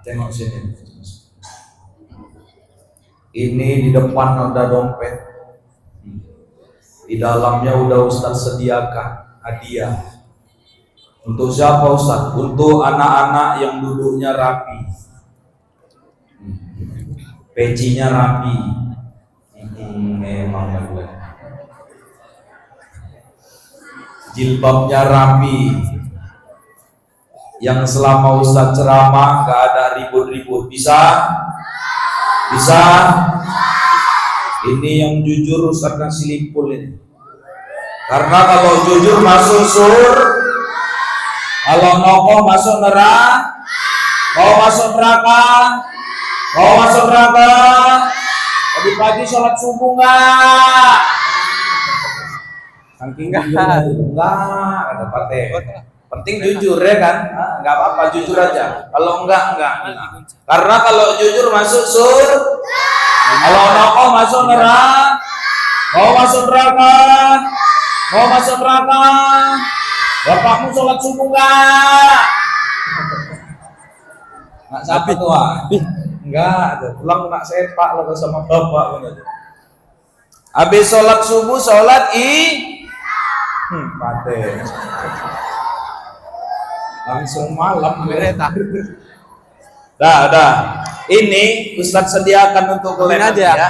Tengok sini. Ini di depan ada dompet. Di dalamnya udah Ustaz sediakan hadiah. Untuk siapa Ustaz? Untuk anak-anak yang duduknya rapi. Pecinya rapi. Memang bagus. Jilbabnya rapi. Yang selama Ustaz ceramah gak ada ribut-ribut. Bisa? Bisa? Ini yang jujur Ustaz kasih limpul ini. Karena kalau jujur masuk sur, kalau nokoh masuk neraka. Mau masuk neraka? Mau masuk neraka? Tadi pagi sholat subuh enggak? Saking enggak, ada partai. Penting jujur ya kan? Enggak apa-apa, jujur aja. Kalau enggak. Karena kalau jujur masuk sur, kalau nokoh masuk neraka. Mau masuk neraka? Mau masuk neraka? Bapakmu sholat subuh enggak? Nak sapi tua? Enggak, pulang nak sepak lo sama bapak. Habis sholat subuh, sholat mati. Langsung malam berita. Dah. Ini Ustadz sediakan untuk kalian aja ya.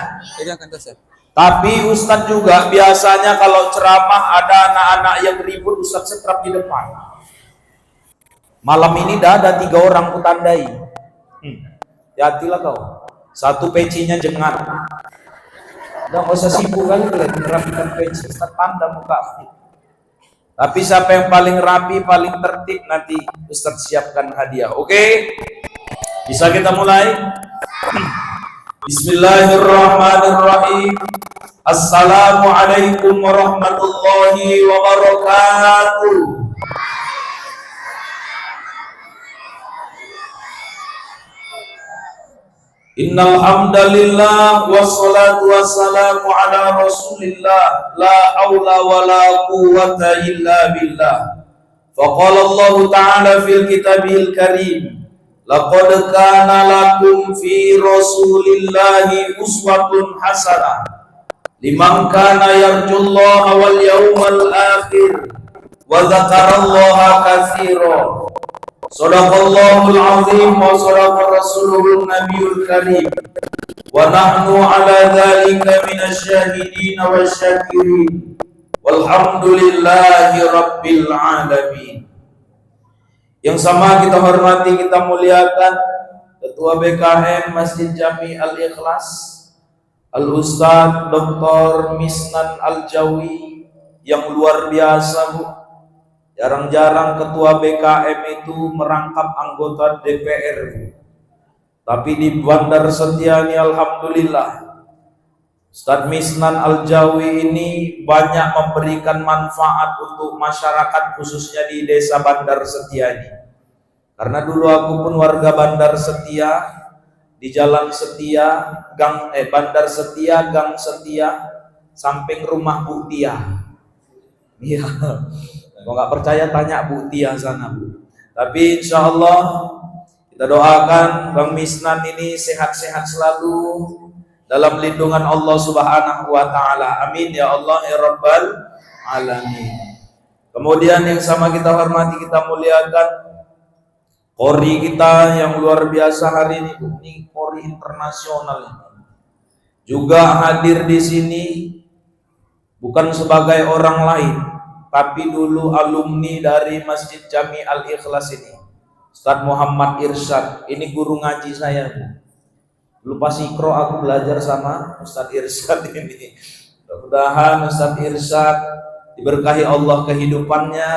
Tapi Ustadz juga biasanya kalau ceramah ada anak-anak yang ribut, Ustadz setrap di depan. Malam ini dah ada 3 orang kutandai. Hati-hatilah kau. Satu pecinya jengat. Udah gak usah sibuk kali merapikan peci. Ustadz tanda muka. Tapi siapa yang paling rapi, paling tertib, nanti Ustadz siapkan hadiah. Oke? Bisa kita mulai? Bismillahirrahmanirrahim. Assalamualaikum warahmatullahi wabarakatuh. Innal hamdalillah wassalatu wassalamu ala Rasulillah la haula wala quwwata illa billah. Faqala Allah ta'ala fil kitabil karim, laqad kana lakum fi Rasulillahi uswatun hasanah liman kana yarjullaha wal yawmal akhir wa dzakarallaha katsiran. Shadaqallahul azim wa shadaqa rasuluhun nabiyul karim wa nahnu ala dzalika minasy syahidin wasyakirin walhamdulillahi rabbil alamin. Yang sama kita hormati, kita muliakan Ketua BKM Masjid Jami Al-Ikhlas Al-Ustadz Dr. Misnan Al-Jawi yang luar biasa, Bu. Jarang-jarang ketua BKM itu merangkap anggota DPR. Tapi di Bandar Setia ini alhamdulillah Ustadz Misnan Al-Jawi ini banyak memberikan manfaat untuk masyarakat, khususnya di desa Bandar Setia ini. Karena dulu aku pun warga Bandar Setia, di Jalan Setia, Bandar Setia, Gang Setia, samping rumah Bu Tia. Iya. Kalau nggak percaya tanya Bu Tia sana, Bu. Tapi insya Allah kita doakan Bang Misnan ini sehat-sehat selalu dalam lindungan Allah Subhanahu wa Ta'ala. Amin ya Allah ya Rabbal Alamin. Kemudian yang sama kita hormati, kita muliakan Qori kita yang luar biasa hari ini Qori internasional. Juga hadir di sini bukan sebagai orang lain, tapi dulu alumni dari Masjid Jami Al-Ikhlas ini, Ustadz Muhammad Irsyad. Ini guru ngaji saya, Bu. Dulu pas Ikro aku belajar sama Ustadz Irsyad ini. Mudah-mudahan Ustadz Irsyad diberkahi Allah kehidupannya.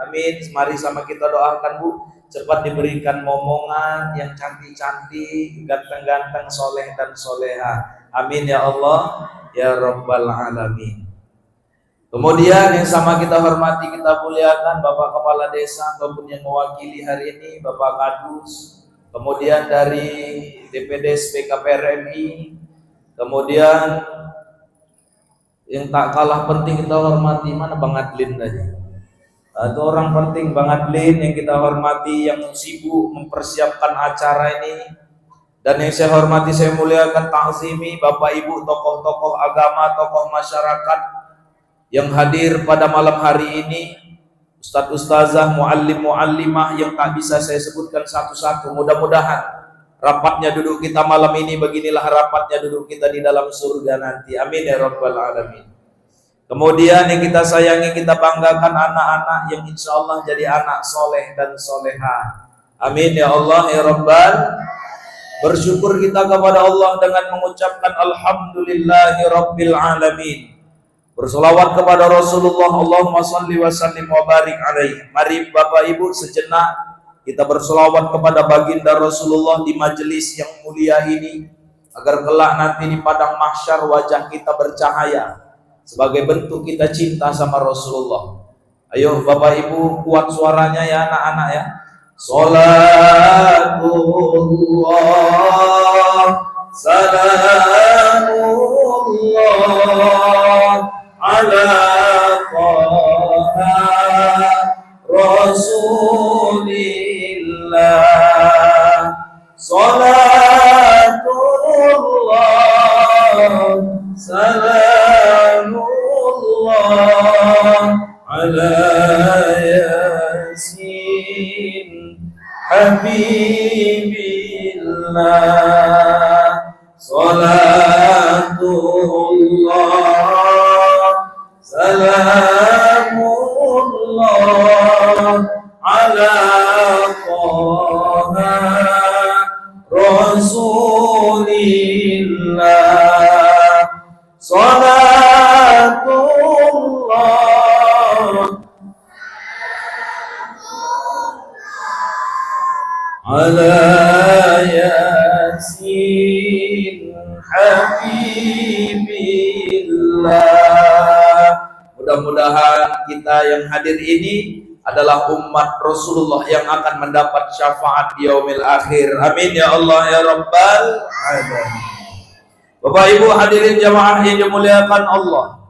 Amin. Mari sama kita doakan, Bu, cepat diberikan momongan yang cantik-cantik, ganteng-ganteng, soleh dan soleha. Amin ya Allah ya Rabbal Alamin. Kemudian yang sama kita hormati, kita muliakan Bapak Kepala Desa ataupun yang mewakili hari ini, Bapak Kadus, kemudian dari DPD PKPRMI, kemudian yang tak kalah penting kita hormati, mana Bang Adlin tadi? Itu orang penting banget Lin yang kita hormati, yang sibuk mempersiapkan acara ini. Dan yang saya hormati, saya muliakan, ta'zimi Bapak Ibu, tokoh-tokoh agama, tokoh masyarakat yang hadir pada malam hari ini, Ustadz Ustazah, muallim muallimah yang tak bisa saya sebutkan satu-satu. Mudah-mudahan rapatnya duduk kita malam ini beginilah rapatnya duduk kita di dalam surga nanti. Amin ya rabbal alamin. Kemudian yang kita sayangi, kita banggakan anak-anak yang insya Allah jadi anak soleh dan soleha. Amin ya Allah ya Rabbal. Bersyukur kita kepada Allah dengan mengucapkan Alhamdulillahi Rabbil Alamin. Bersolawat kepada Rasulullah, Allahumma salli wa sallim wa barik alaih. Mari Bapak Ibu sejenak kita bersolawat kepada baginda Rasulullah di majelis yang mulia ini, agar kelak nanti di padang mahsyar wajah kita bercahaya sebagai bentuk kita cinta sama Rasulullah. Ayo Bapak Ibu kuat suaranya ya anak-anak ya. Salatullah salamullah ala taha rasulillah. Salatullah salamullah ala yasin habibillah. Salatullah salamullah ala taha rasulillah. Salatullah ala yasin habibillah. Mudah-mudahan kita yang hadir ini adalah umat Rasulullah yang akan mendapat syafaat di yaumil akhir. Amin ya Allah ya Rabbal alamin. Bapak Ibu hadirin jamaah yang dimuliakan Allah,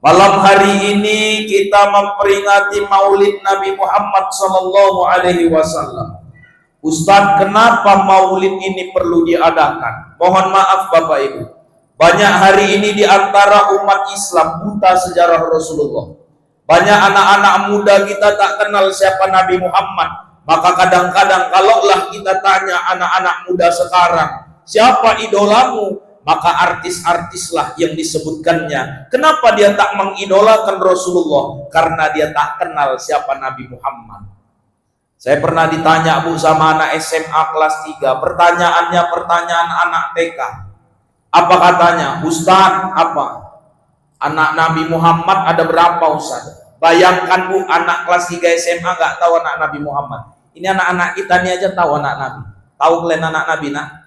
malam hari ini kita memperingati Maulid Nabi Muhammad sallallahu alaihi wasallam. Ustadz, kenapa Maulid ini perlu diadakan? Mohon maaf Bapak Ibu, banyak hari ini di antara umat Islam buta sejarah Rasulullah. Banyak anak-anak muda kita tak kenal siapa Nabi Muhammad. Maka kadang-kadang kalaulah kita tanya anak-anak muda sekarang, siapa idolamu? Maka artis-artislah yang disebutkannya. Kenapa dia tak mengidolakan Rasulullah? Karena dia tak kenal siapa Nabi Muhammad. Saya pernah ditanya Bu sama anak SMA kelas 3. Pertanyaannya pertanyaan anak TK. Apa katanya? Ustaz, apa? Anak Nabi Muhammad ada berapa Ustaz? Bayangkan Bu, anak kelas 3 SMA nggak tahu anak Nabi Muhammad. Ini anak-anak kita ini aja tahu anak Nabi. Tahu kalian anak Nabi nak?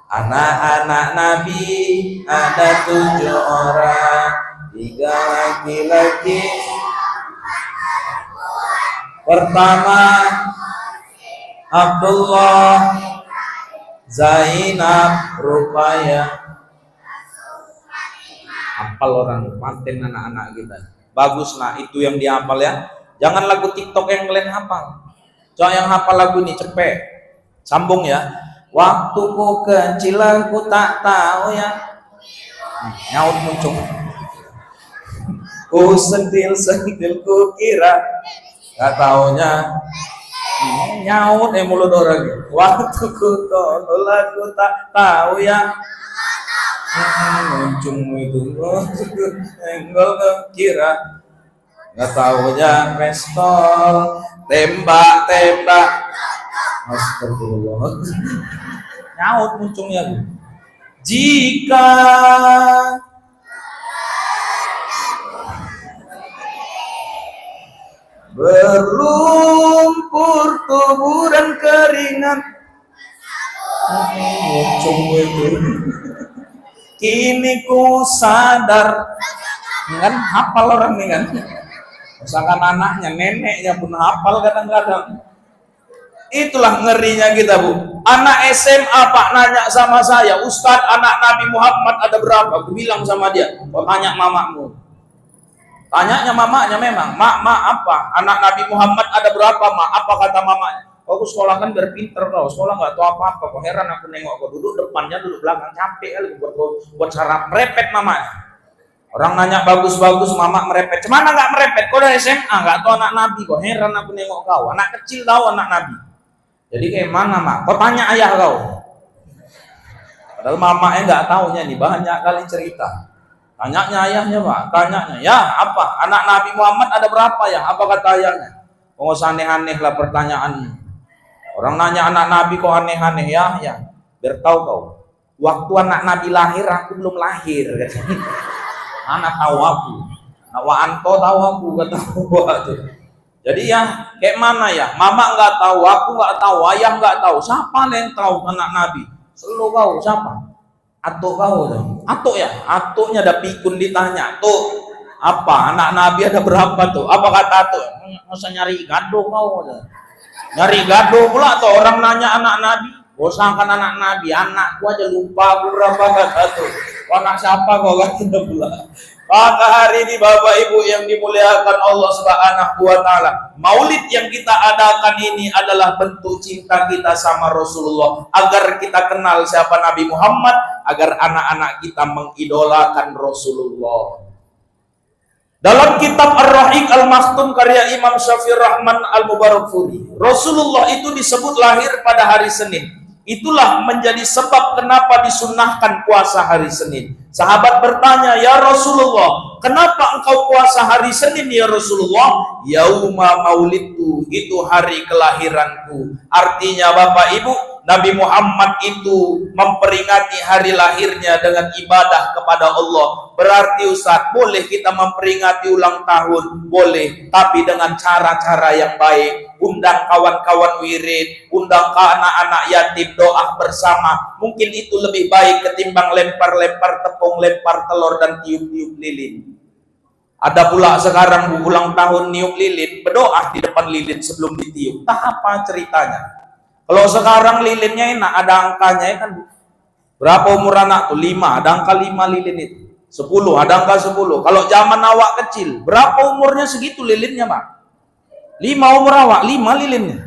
Anak-anak Nabi ada 7 orang, 3 laki-laki. Pertama Abdullah, Zainab, Rupaya. Hafal orang, paten anak-anak kita. Bagus nah, itu yang dihafal ya. Jangan lagu TikTok yang kalian hafal. Coba yang hafal lagu ini cepet. Sambung ya. Waktu ku kecil aku tak tahu ya. Nyaut muncul. Ku sentil ku kira. Gak taunya nyaut mulut orang. Waktu ku tolol aku tak tahu ya. Muncung itu enggol kira. Gak taunya pistol tembak. Astagfirullah. Nyaut muncungnya. Jika berlumpur tubuh dan keringat, muncung itu. Kini ku sadar, kan hafal orang ini kan. Misalkan anaknya, neneknya pun hafal kadang-kadang. Itulah ngerinya kita Bu. Anak SMA Pak nanya sama saya, Ustadz anak Nabi Muhammad ada berapa? Aku bilang sama dia, kau tanya mamamu. Tanyanya mamanya memang, mak apa? Anak Nabi Muhammad ada berapa, mak? Apa kata mamanya? Kau sekolah kan biar pinter kau, sekolah nggak tahu apa-apa. Kok heran aku nengok kau duduk depannya, duduk belakang, capek kali buat cara merepet mamanya. Orang nanya bagus-bagus, mama merepet. Cemana nggak merepet? Kau udah SMA nggak tahu anak Nabi. Kok heran aku nengok kau, anak kecil tahu anak Nabi. Jadi kayak mana, mak? Kau tanya ayah kau. Padahal mamanya nggak tahunya nih, banyak kali cerita. Tanyanya ayahnya, pak, tanyanya, ya apa? Anak Nabi Muhammad ada berapa ya? Apa kata ayahnya? Oh, aneh-aneh lah pertanyaannya. Orang nanya anak Nabi kok aneh-aneh, ya, biar tahu kau. Waktu anak Nabi lahir, aku belum lahir. Anak tahu aku. Anto tahu aku, kata aku. Jadi ya, kayak mana ya? Mama nggak tahu, aku nggak tahu, ayah nggak tahu. Siapa yang tahu anak Nabi? Selalu kau, siapa? Atuk kau tuh. Atuk ya? Atuknya ada pikun ditanya. Tuh, apa? Anak Nabi ada berapa tuh? Apa kata Atuk? Masa nyari gaduh kau? Nyari gaduh pula atau orang nanya anak Nabi? Bosankan anak Nabi, anakku aja lupa aku berapa kata tuh. Anak siapa kau kata pula. Maka hari ini Bapak Ibu yang dimuliakan Allah Subhanahu wa taala, Maulid yang kita adakan ini adalah bentuk cinta kita sama Rasulullah, agar kita kenal siapa Nabi Muhammad, agar anak-anak kita mengidolakan Rasulullah. Dalam kitab Ar-Rahiq Al-Maktum karya Imam Syafi'i Rahman Al-Mubarakfuri, Rasulullah itu disebut lahir pada hari Senin. Itulah menjadi sebab kenapa disunnahkan puasa hari Senin. Sahabat bertanya, ya Rasulullah, kenapa engkau puasa hari Senin ya Rasulullah? Yauma maulidku, itu hari kelahiranku. Artinya Bapak Ibu, Nabi Muhammad itu memperingati hari lahirnya dengan ibadah kepada Allah. Berarti Ustaz, boleh kita memperingati ulang tahun? Boleh, tapi dengan cara-cara yang baik. Undang kawan-kawan wirid, undang ke anak-anak yatim, doa bersama. Mungkin itu lebih baik ketimbang lempar-lempar tepung, lempar telur, dan tiup-tiup lilin. Ada pula sekarang ulang tahun niup lilin, berdoa di depan lilin sebelum ditiup. Tak apa ceritanya. Kalau sekarang lilinnya enak, ada angkanya kan. Berapa umur anak tuh? 5, ada angka 5 lilin itu. 10, ada angka 10. Kalau zaman awak kecil, berapa umurnya segitu lilinnya, Pak? 5 umur awak, 5 lilinnya.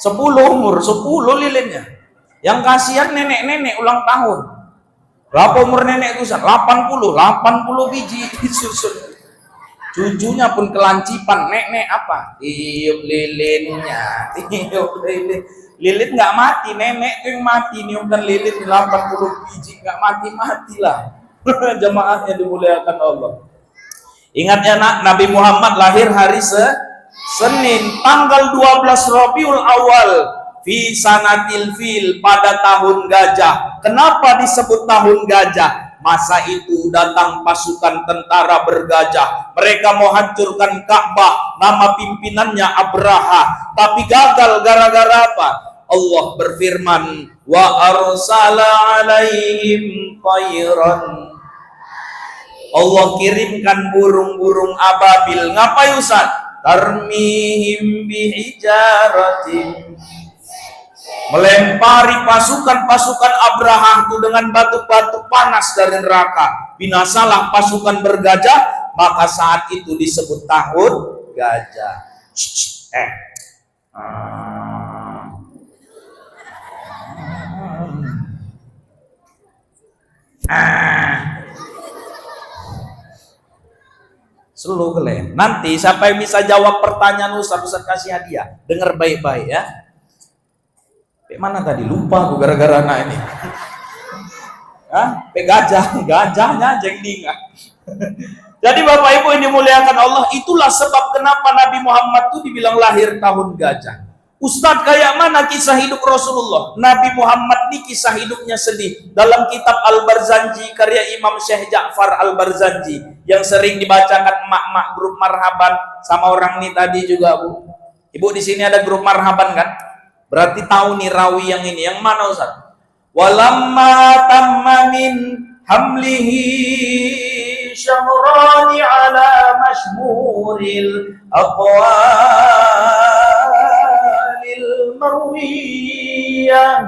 10 umur, 10 lilinnya. Yang kasihan nenek-nenek ulang tahun. Berapa umur nenek itu? 80 biji disusun. Cucunya pun kelancipan, nek apa? Tiup lilinnya, tiup lilin. Lilin nggak mati, nenek tuh yang mati. Niumkan lilin 80 biji, nggak mati lah. Jemaahnya dimuliakan Allah. Ingat ya nak, Nabi Muhammad lahir hari Senin, tanggal 12 Rabiul Awal, fi sanatil fil, pada tahun gajah. Kenapa disebut tahun gajah? Masa itu datang pasukan tentara bergajah. Mereka mau hancurkan Ka'bah. Nama pimpinannya Abraha. Tapi gagal gara-gara apa? Allah berfirman, wa arsala alaihim tayran. Allah kirimkan burung-burung ababil. Ngapain Ustaz? Tarmihim bihijaratin, melempari pasukan-pasukan Abraha itu dengan batu-batu panas dari neraka. Binasalah pasukan bergajah, maka saat itu disebut tahun gajah. Selalu kalian. Nanti siapa yang bisa jawab pertanyaan Ustaz kasih hadiah. Dengar baik-baik ya. Mana tadi lupa aku gara-gara anak ini. Gajahnya jengdingan. Jadi Bapak Ibu yang dimuliakan Allah, itulah sebab kenapa Nabi Muhammad itu dibilang lahir tahun gajah. Ustadz, kayak mana kisah hidup Rasulullah? Nabi Muhammad ini kisah hidupnya sedih. Dalam kitab Al-Barzanji karya Imam Syekh Ja'far Al-Barzanji yang sering dibacakan emak-emak grup marhaban sama orang ini tadi juga, Bu. Ibu di sini ada grup marhaban kan? Berarti tahu nih rawi yang ini. Yang mana Ustaz? Walamma tamma min hamlihi syahrani ala mashmuril aqwalil marwiyah.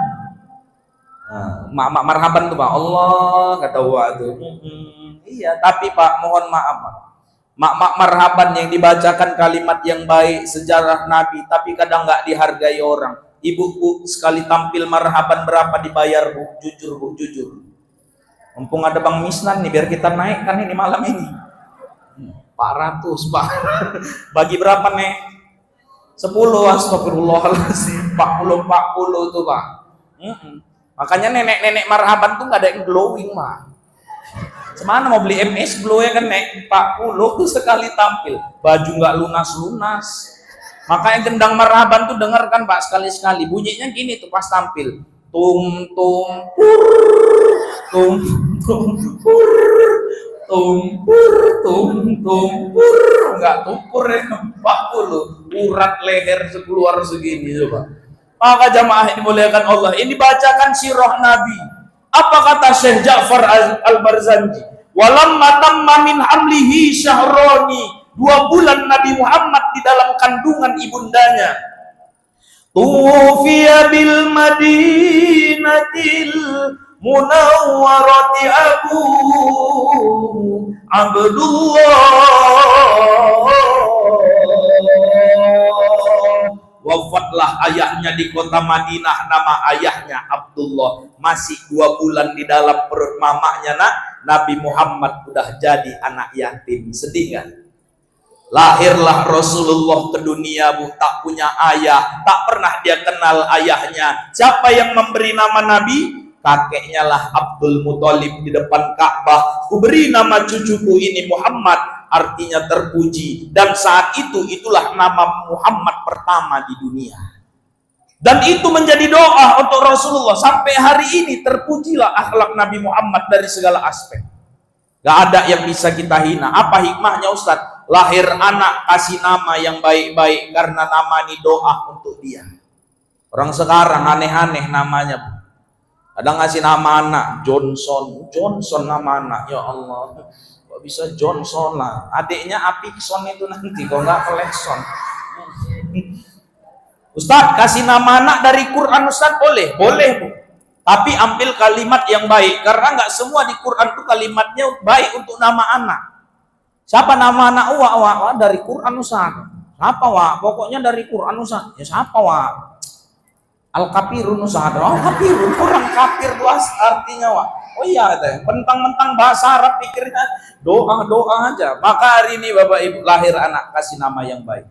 Mak marhaban tuh Pak. Allah kata wa tuh. Iya, tapi Pak mohon maaf Pak. Mak-mak marhaban yang dibacakan kalimat yang baik, sejarah Nabi, tapi kadang nggak dihargai orang. Ibu bu, sekali tampil marhaban berapa dibayar bu? Jujur bu, jujur. Mumpung ada Bang Misnan nih, biar kita naikkan ini malam ini. 400 pak. Bagi berapa nek? 10, astagfirullahaladzim. 40 tuh pak. Makanya nenek-nenek marhaban tuh nggak ada yang glowing mah. Semana mau beli MS glow ya kan nek 40 tuh sekali tampil, baju nggak lunas-lunas. Makanya gendang marhaban tuh dengarkan pak sekali-sekali, bunyinya gini tuh pas tampil, tum tum pur, tum tum pur, tum pur, tum tum pur, nggak tumpur ya 40, urat leher sekeluar segini coba. Maka jamaah ini dimuliakan Allah, ini bacakan sirah Nabi. Apa kata Syekh Ja'far Al-Barzanji? Walamma tamma min hamlihi syahroni, 2 bulan Nabi Muhammad di dalam kandungan ibundanya. Tufiya bil madinatil munawwarati Abu Abdullah. Wafatlah ayahnya di kota Madinah, nama ayahnya Abdullah. Masih 2 bulan di dalam perut mamanya Nabi Muhammad udah jadi anak yatim. Sedih kan? Lahirlah Rasulullah ke dunia bu, tak punya ayah, tak pernah dia kenal ayahnya. Siapa yang memberi nama Nabi? Kakeknya lah Abdul Muthalib di depan Ka'bah. Ku beri nama cucuku ini Muhammad, artinya terpuji. Dan saat itu itulah nama Muhammad pertama di dunia. Dan itu menjadi doa untuk Rasulullah. Sampai hari ini terpujilah akhlak Nabi Muhammad dari segala aspek. Gak ada yang bisa kita hina. Apa hikmahnya Ustadz? Lahir anak kasih nama yang baik-baik karena nama ini doa untuk dia. Orang sekarang aneh-aneh namanya. Ada ngasih nama anak Johnson, Johnson nama anak, ya Allah. Kok bisa Johnson lah? Adiknya Apikson itu nanti, kok nggak Flexson. Ustadz kasih nama anak dari Quran Ustadz boleh, boleh bu. Tapi ambil kalimat yang baik, karena nggak semua di Quran itu kalimatnya baik untuk nama anak. Siapa nama anak Wah dari Quran Ustadz. Siapa Wah? Pokoknya dari Quran Ustadz. Ya siapa Wah? Al-Kafirun Ustadz. Oh kafirun, kurang kafir tuh artinya Wah. Oh iya, mentang-mentang bahasa Arab pikirnya doa aja. Maka hari ini Bapak Ibu lahir anak kasih nama yang baik.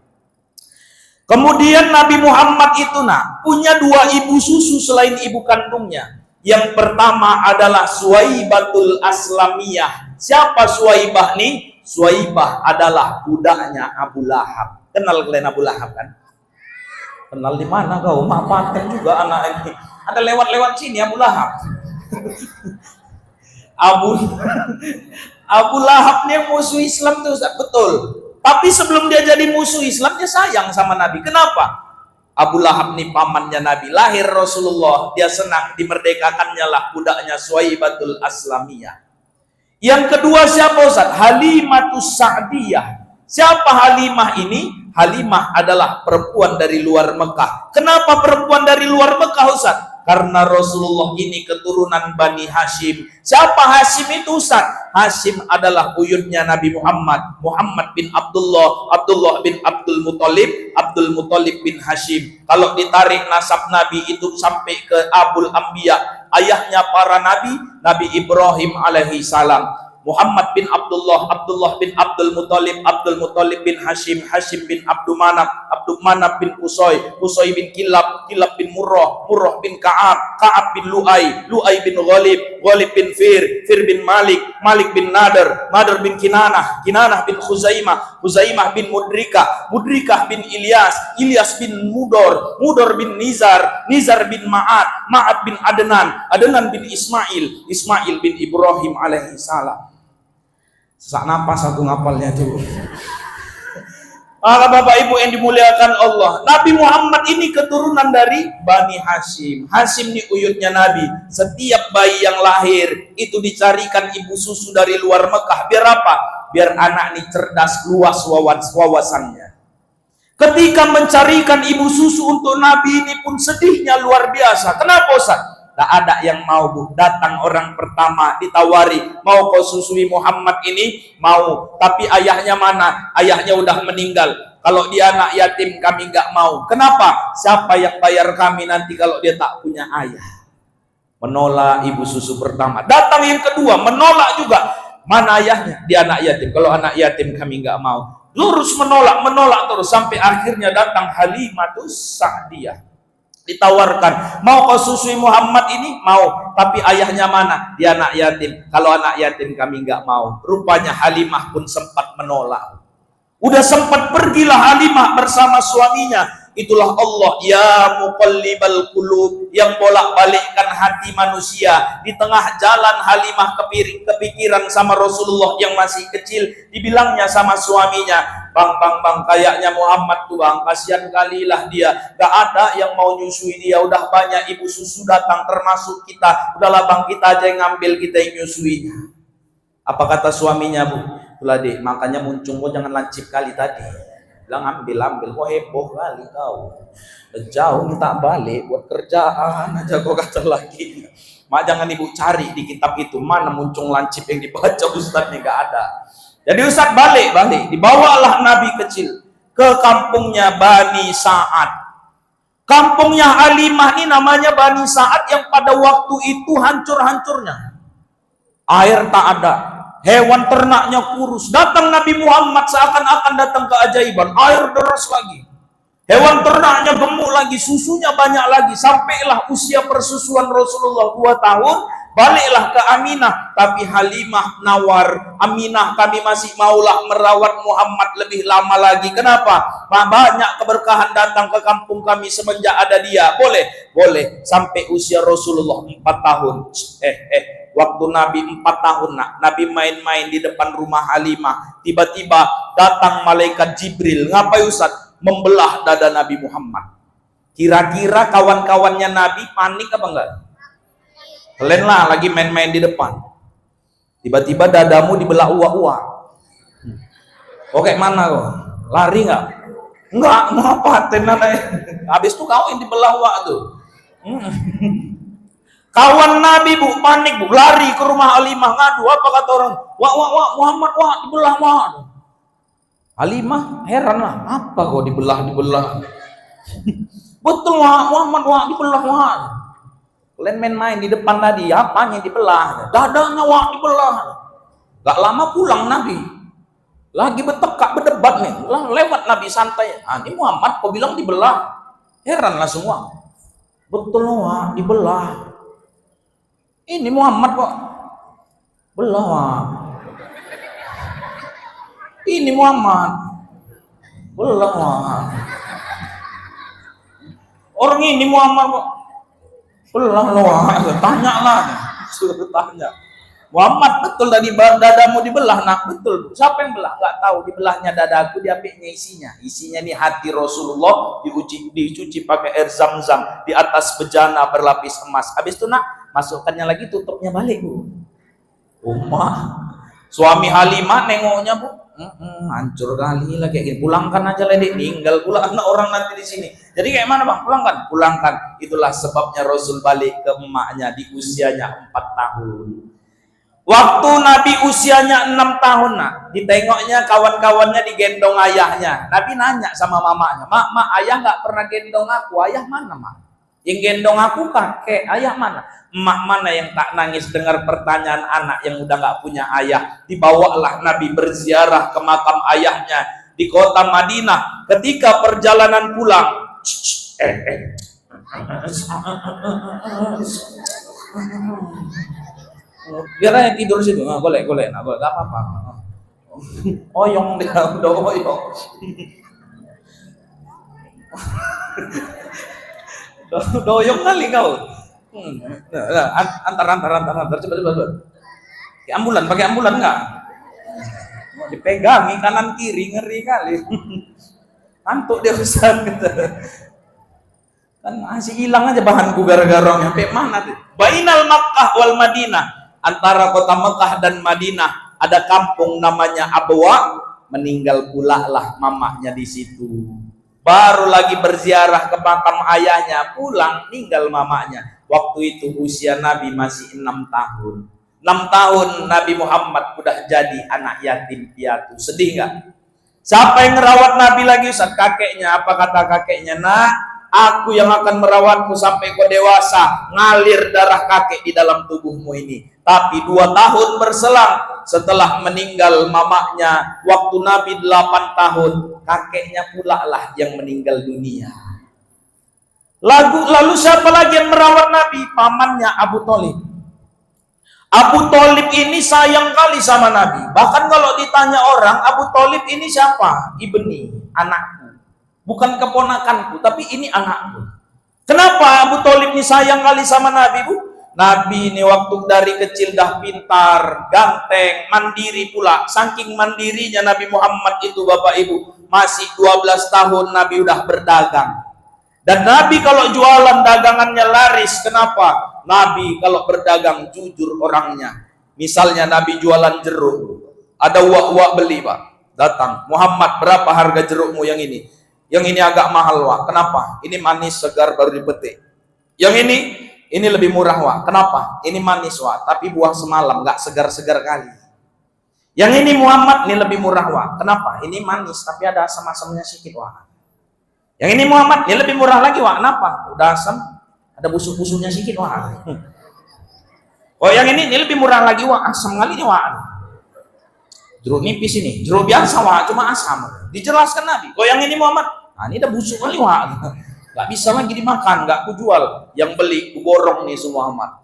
Kemudian Nabi Muhammad itu punya 2 ibu susu selain ibu kandungnya. Yang pertama adalah Suwaibatul Aslamiyah. Siapa Suwaibah nih? Suwaibah adalah budaknya Abu Lahab. Kenal kalian Abu Lahab kan? Kenal di mana kau? Paten juga anak ini. Ada lewat-lewat sini Abu Lahab. Abu Lahab nih musuh Islam tuh, betul. Tapi sebelum dia jadi musuh Islam, dia sayang sama Nabi. Kenapa? Abu Lahab nih pamannya Nabi. Lahir Rasulullah, dia senang dimerdekakannya lah budaknya Suwaibatul Aslamiyah. Yang kedua siapa Ustaz? Halimatus Sa'diyah. Siapa Halimah ini? Halimah adalah perempuan dari luar Mekah. Kenapa perempuan dari luar Mekah Ustaz? Karena Rasulullah ini keturunan Bani Hashim. Siapa Hashim itu Ustaz? Hashim adalah buyutnya Nabi Muhammad. Muhammad bin Abdullah, Abdullah bin Abdul Muthalib, Abdul Muthalib bin Hashim. Kalau ditarik nasab Nabi itu sampai ke Abul Anbiya, ayahnya para Nabi, Nabi Ibrahim alaihi salam. Muhammad bin Abdullah, Abdullah bin Abdul Muthalib, Abdul Muthalib bin Hashim, Hashim bin Abdul Manaf, Abdul Manaf bin Qusay, Qusay bin Kilab, Kilab bin Murrah, Murrah bin Ka'ab, Ka'ab bin Lu'ay, Lu'ay bin Ghalib, Ghalib bin Fir, Fir bin Malik, Malik bin Nadar, Nadar bin Kinanah, Kinanah bin Khuzaimah, Khuzaimah bin Mudrikah, Mudrikah bin Ilyas, Ilyas bin Mudor, Mudor bin Nizar, Nizar bin Ma'ad, Ma'ad bin Adnan, Adnan bin Ismail, Ismail bin Ibrahim alaihi salam. Sesak napas aku ngapalnya tuh. Bapak Ibu yang dimuliakan Allah, Nabi Muhammad ini keturunan dari Bani Hashim. Hashim ini uyutnya Nabi. Setiap bayi yang lahir itu dicarikan ibu susu dari luar Mekah. Biar apa? Biar anak ini cerdas, luas wawasannya. Ketika mencarikan ibu susu untuk Nabi ini pun sedihnya luar biasa. Kenapa Ustaz? Tak ada yang mau, Bu. Datang orang pertama ditawari, mau kau susui Muhammad ini? Mau. Tapi ayahnya mana? Ayahnya udah meninggal. Kalau dia anak yatim kami nggak mau. Kenapa? Siapa yang bayar kami nanti kalau dia tak punya ayah? Menolak ibu susu pertama. Datang yang kedua, menolak juga. Mana ayahnya? Dia anak yatim. Kalau anak yatim kami nggak mau. Lurus menolak terus sampai akhirnya datang Halimatus Sa'diyah. Ditawarkan, mau kau susui Muhammad ini? Mau. Tapi ayahnya mana? Dia anak yatim. Kalau anak yatim kami nggak mau. Rupanya Halimah pun sempat menolak. Udah sempat pergilah Halimah bersama suaminya. Itulah Allah, ya muqallibal qulub, yang bolak-balikkan hati manusia. Di tengah jalan Halimah kepikiran sama Rasulullah yang masih kecil. Dibilangnya sama suaminya, bang, kayaknya Muhammad tuh bang, kasihan kalilah dia, gak ada yang mau nyusui dia. Udah banyak ibu susu datang termasuk kita. Udahlah bang, kita aja yang ngambil, kita yang nyusuinya. Apa kata suaminya, Bu? Itulah deh, makanya muncung kok jangan lancip kali tadi. Bilang ambil, kok heboh kali kau. Jauh minta balik buat kerjaan aja kok kata lagi. Mak jangan ibu cari di kitab itu mana muncul lancip yang dibaca Ustadz nih, gak ada. Jadi Ustadz balik, dibawalah Nabi kecil ke kampungnya Bani Sa'ad. Kampungnya Halimah ini namanya Bani Sa'ad yang pada waktu itu hancur-hancurnya. Air tak ada. Hewan ternaknya kurus. Datang Nabi Muhammad seakan-akan datang keajaiban. Air deras lagi. Hewan ternaknya gemuk lagi. Susunya banyak lagi. Sampailah usia persusuan Rasulullah 2 tahun. Baliklah ke Aminah. Tapi Halimah nawar. Aminah, kami masih maulah merawat Muhammad lebih lama lagi. Kenapa? Banyak keberkahan datang ke kampung kami semenjak ada dia. Boleh. Sampai usia Rasulullah 4 tahun. Waktu Nabi 4 tahun, Nabi main-main di depan rumah Halimah. Tiba-tiba datang malaikat Jibril. Ngapain Ustaz? Membelah dada Nabi Muhammad. Kira-kira kawan-kawannya Nabi panik apa enggak? Kalian lah lagi main-main di depan. Tiba-tiba dadamu dibelah uak-uak. Oke, mana kok? Lari enggak? Enggak, ngapa? Habis itu kau yang dibelah uak tuh. Kawan Nabi, Bu, panik, Bu, lari ke rumah Halimah, ngadu. Apa kata orang? Wah, Muhammad, dibelah, Halimah heran lah, apa kok dibelah? Betul, Muhammad, dibelah, Kalian main-main di depan tadi, apanya dibelah? Dadanya, dibelah. Gak lama pulang Nabi. Lagi berdebat nih, lewat Nabi santai. Ini Muhammad kok bilang dibelah? Heran lah semua. Betul, dibelah. Ini Muhammad kok belah. Ini Muhammad belah. Orang ini Muhammad kok belah. Suruh tanya. Muhammad, betul tadi dadamu dibelah? Nah, betul. Siapa yang belah? Enggak tahu. Dibelahnya dadaku, diambilnya isinya. Isinya nih hati Rasulullah dicuci pakai air Zam-Zam di atas bejana berlapis emas. Habis itu masukkannya lagi, tutupnya balik, Bu. Suami Halimah nengoknya, Bu, hancur kali lah kayak gini. Pulangkan aja lah, tinggal pula anak orang nanti di sini. Jadi kayak mana bang? Pulangkan. Itulah sebabnya Rasul balik ke emaknya di usianya 4 tahun. Waktu Nabi usianya 6 tahun, ditengoknya kawan-kawannya digendong ayahnya. Nabi nanya sama mamanya, mak, ayah nggak pernah gendong aku. Ayah mana, mak? Yang gendong aku kakek. Ayah mana? Emak mana yang tak nangis dengar pertanyaan anak yang udah nggak punya ayah. Dibawalah Nabi berziarah ke makam ayahnya di kota Madinah. Ketika perjalanan pulang, biar aja tidur situ. Boleh, nggak apa-apa. Oyong dia, udah oyong. Doyong kali kau. Antar. Coba. Pakai ambulan enggak? Dipegangi kanan kiri, ngeri kali. Antuk dia Ustaz gitu. Kan masih hilang aja bahanku gara-gara sampai mana tuh? Bainal Makkah wal Madinah. Antara kota Mekah dan Madinah ada kampung namanya Abwa. Meninggal pula lah mamanya di situ. baru lagi berziarah ke makam ayahnya, pulang ninggal mamanya. Waktu itu usia Nabi masih 6 tahun. 6 tahun Nabi Muhammad udah jadi anak yatim piatu. Sedih nggak? Siapa yang merawat Nabi lagi Ustaz? Kakeknya. Apa kata kakeknya? Nak, aku yang akan merawatmu sampai kau dewasa. Ngalir darah kakek di dalam tubuhmu ini. Tapi 2 tahun berselang setelah meninggal mamanya, waktu Nabi 8 tahun, kakeknya pula lah yang meninggal dunia. Lalu siapa lagi yang merawat Nabi? Pamannya Abu Thalib. Abu Thalib ini sayang kali sama Nabi. Bahkan kalau ditanya orang, Abu Thalib ini siapa? Ibni, anakku. Bukan keponakanku, tapi ini anakku. Kenapa Abu Thalib ini sayang kali sama Nabi, Bu? Nabi ini waktu dari kecil dah pintar, ganteng, mandiri pula. Saking mandirinya Nabi Muhammad itu, Bapak Ibu, masih 12 tahun Nabi udah berdagang. Dan Nabi kalau jualan dagangannya laris. Kenapa? Nabi kalau berdagang jujur orangnya. Misalnya Nabi jualan jeruk, ada uak-uak beli, Pak. Datang, Muhammad, berapa harga jerukmu yang ini? Yang ini agak mahal, Wak. Kenapa? Ini manis, segar, baru dipetik. Yang ini lebih murah, Wak. Kenapa? Ini manis, Wak, tapi buah semalam, nggak segar-segar kali. Yang ini Muhammad, ini lebih murah, Wak. Kenapa? Ini manis, tapi ada asam-asamnya sedikit, Wak. Yang ini Muhammad, ini lebih murah lagi, Wak. Kenapa? Udah asam, ada busuk-busuknya sedikit, Wak. Oh, yang ini lebih murah lagi, Wak. Asam kali ini, Wak. Jeruk nipis ini, jeruk biasa, Wak, cuma asam. Dijelaskan Nabi. Oh, yang ini Muhammad, nah ini udah busuk kali, Wak. Gak bisa lagi dimakan, gak ku jual. Yang beli, ku borong nih semua, Muhammad.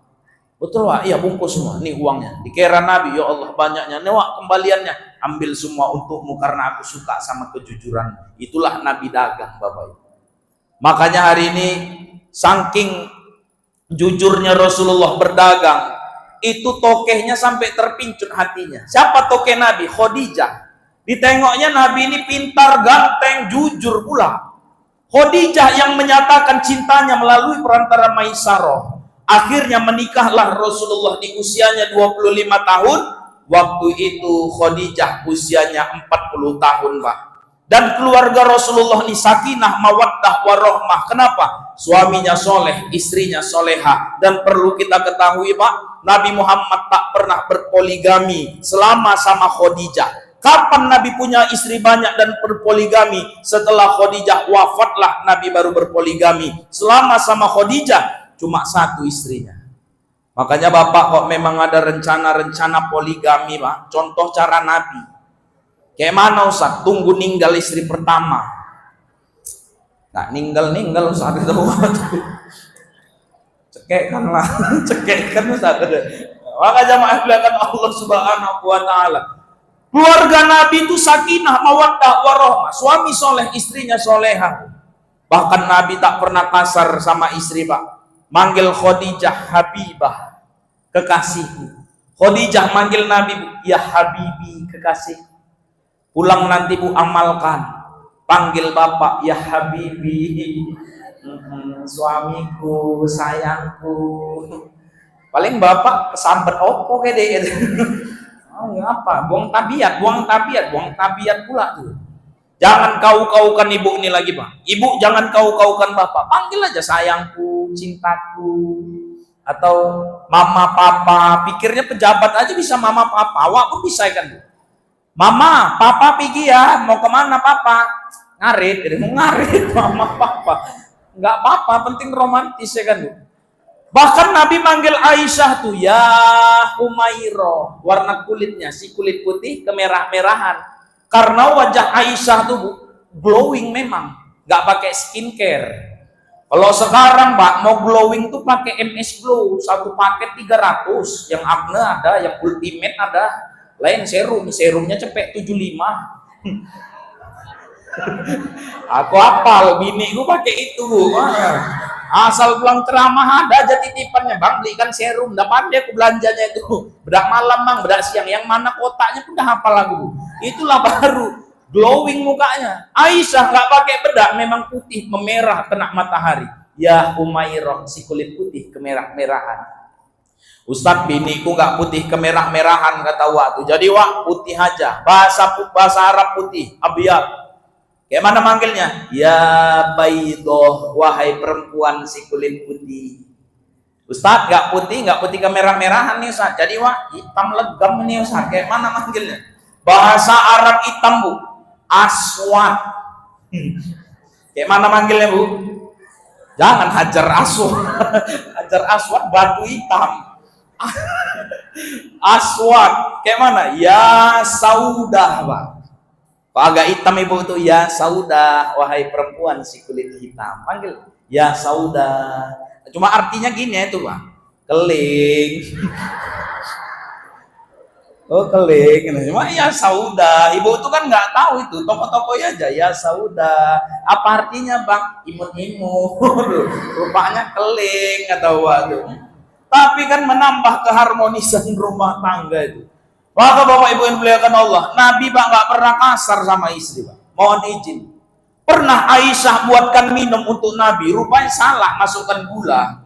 Betul, Wak? Iya, bungkus semua. Nih uangnya. Dikira Nabi, ya Allah banyaknya. Nih, Wak, kembaliannya. Ambil semua untukmu karena aku suka sama kejujuran. Itulah Nabi dagang, Bapak Ibu. Makanya hari ini, saking jujurnya Rasulullah berdagang, itu tokehnya sampai terpincut hatinya. Siapa tokeh Nabi? Khadijah. Ditengoknya Nabi ini pintar, ganteng, jujur pula. Khadijah yang menyatakan cintanya melalui perantara Maisarah. Akhirnya menikahlah Rasulullah di usianya 25 tahun. Waktu itu Khadijah usianya 40 tahun, Pak. Dan keluarga Rasulullah ini sakinah, mawaddah, warahmah. Kenapa? Suaminya soleh, istrinya soleha. Dan perlu kita ketahui, Pak, Nabi Muhammad tak pernah berpoligami selama sama Khadijah. Kapan Nabi punya istri banyak dan berpoligami? Setelah Khadijah wafatlah Nabi baru berpoligami. Selama sama Khadijah cuma 1 istrinya. Makanya Bapak kok memang ada rencana-rencana poligami, Pak. Contoh cara Nabi. Kayak mana, Ustaz? Tunggu ninggal istri pertama. Nah, ninggal Ustaz itu. Cekekkan lah. Cekekkan Ustaz. Maka jamaah belakang Allah Subhanahu wa taala. Keluarga Nabi itu sakinah, mawaddah, warahmah. Suami soleh, istrinya soleha. Bahkan Nabi tak pernah kasar sama istri, Pak. Manggil Khadijah Habibah, kekasihku. Khadijah manggil Nabi, ya Habibi, kekasih. Pulang nanti Bu amalkan. Panggil Bapak, ya Habibi, suamiku, sayangku. Paling Bapak kesambet opo kede. Oh, apa? Buang tabiat pula tuh. Jangan kau-kaukan ibu ini lagi, Pak. Ibu jangan kau-kaukan Bapak. Panggil aja sayangku, cintaku, atau mama papa. Pikirnya pejabat aja bisa mama papa. Awak pun bisa kan, Bu. Mama, papa pergi ya. Mau kemana papa? Ngarit. Jadi mau ngarit mama papa. Enggak apa-apa, penting romantis ya kan, Bu. Bahkan Nabi manggil Aisyah tuh, ya Humairah, warna kulitnya, si kulit putih kemerah-merahan. Karena wajah Aisyah tuh, Bu, glowing memang, nggak pakai skincare. Kalau sekarang, Pak, mau glowing tuh pakai MS Glow, 1 paket 300, yang Acne ada, yang Ultimate ada, lain serumnya cepet 75. Aku hafal, biniku pakai itu, Bu. Asal pulang ceramah ada aja titipannya, Bang, belikan serum. Udah pandai aku belanjanya itu. Bedak malam, Bang, bedak siang. Yang mana kotaknya pun udah hafal aku. Itulah baru glowing mukanya. Aisyah nggak pakai bedak, memang putih, memerah kena matahari. Ya Umairah, si kulit putih kemerah-merahan. Ustadz, biniku nggak putih kemerah-merahan, kata Wak tuh. Jadi Wak putih aja. Bahasa Arab putih, abiyat. Kayak mana manggilnya? Ya Baidoh, wahai perempuan si kulit putih. Ustaz, nggak putih ke merah-merahan nih Ustaz. Jadi wah hitam legam nih Ustaz. Kayak mana manggilnya? Bahasa Arab hitam Bu, aswad. Kayak mana manggilnya Bu? Jangan hajar aswad. Hajar aswad batu hitam. Aswad. Kayak mana? Ya saudah Pak. Kalau agak hitam ibu itu ya saudah, wahai perempuan si kulit hitam. Panggil ya saudah. Cuma artinya gini ya itu Pak. Keling. Oh keling. Cuma ya saudah. Ibu itu kan nggak tahu itu. Toko-toko aja ya saudah. Apa artinya Bang? Imut-imut. Rupanya keling atau waduh. Tapi kan menambah keharmonisan rumah tangga itu. Maka Bapak Ibu yang dimuliakan Allah, Nabi Pak nggak pernah kasar sama istri Pak. Mohon izin. Pernah Aisyah buatkan minum untuk Nabi, rupanya salah masukkan gula,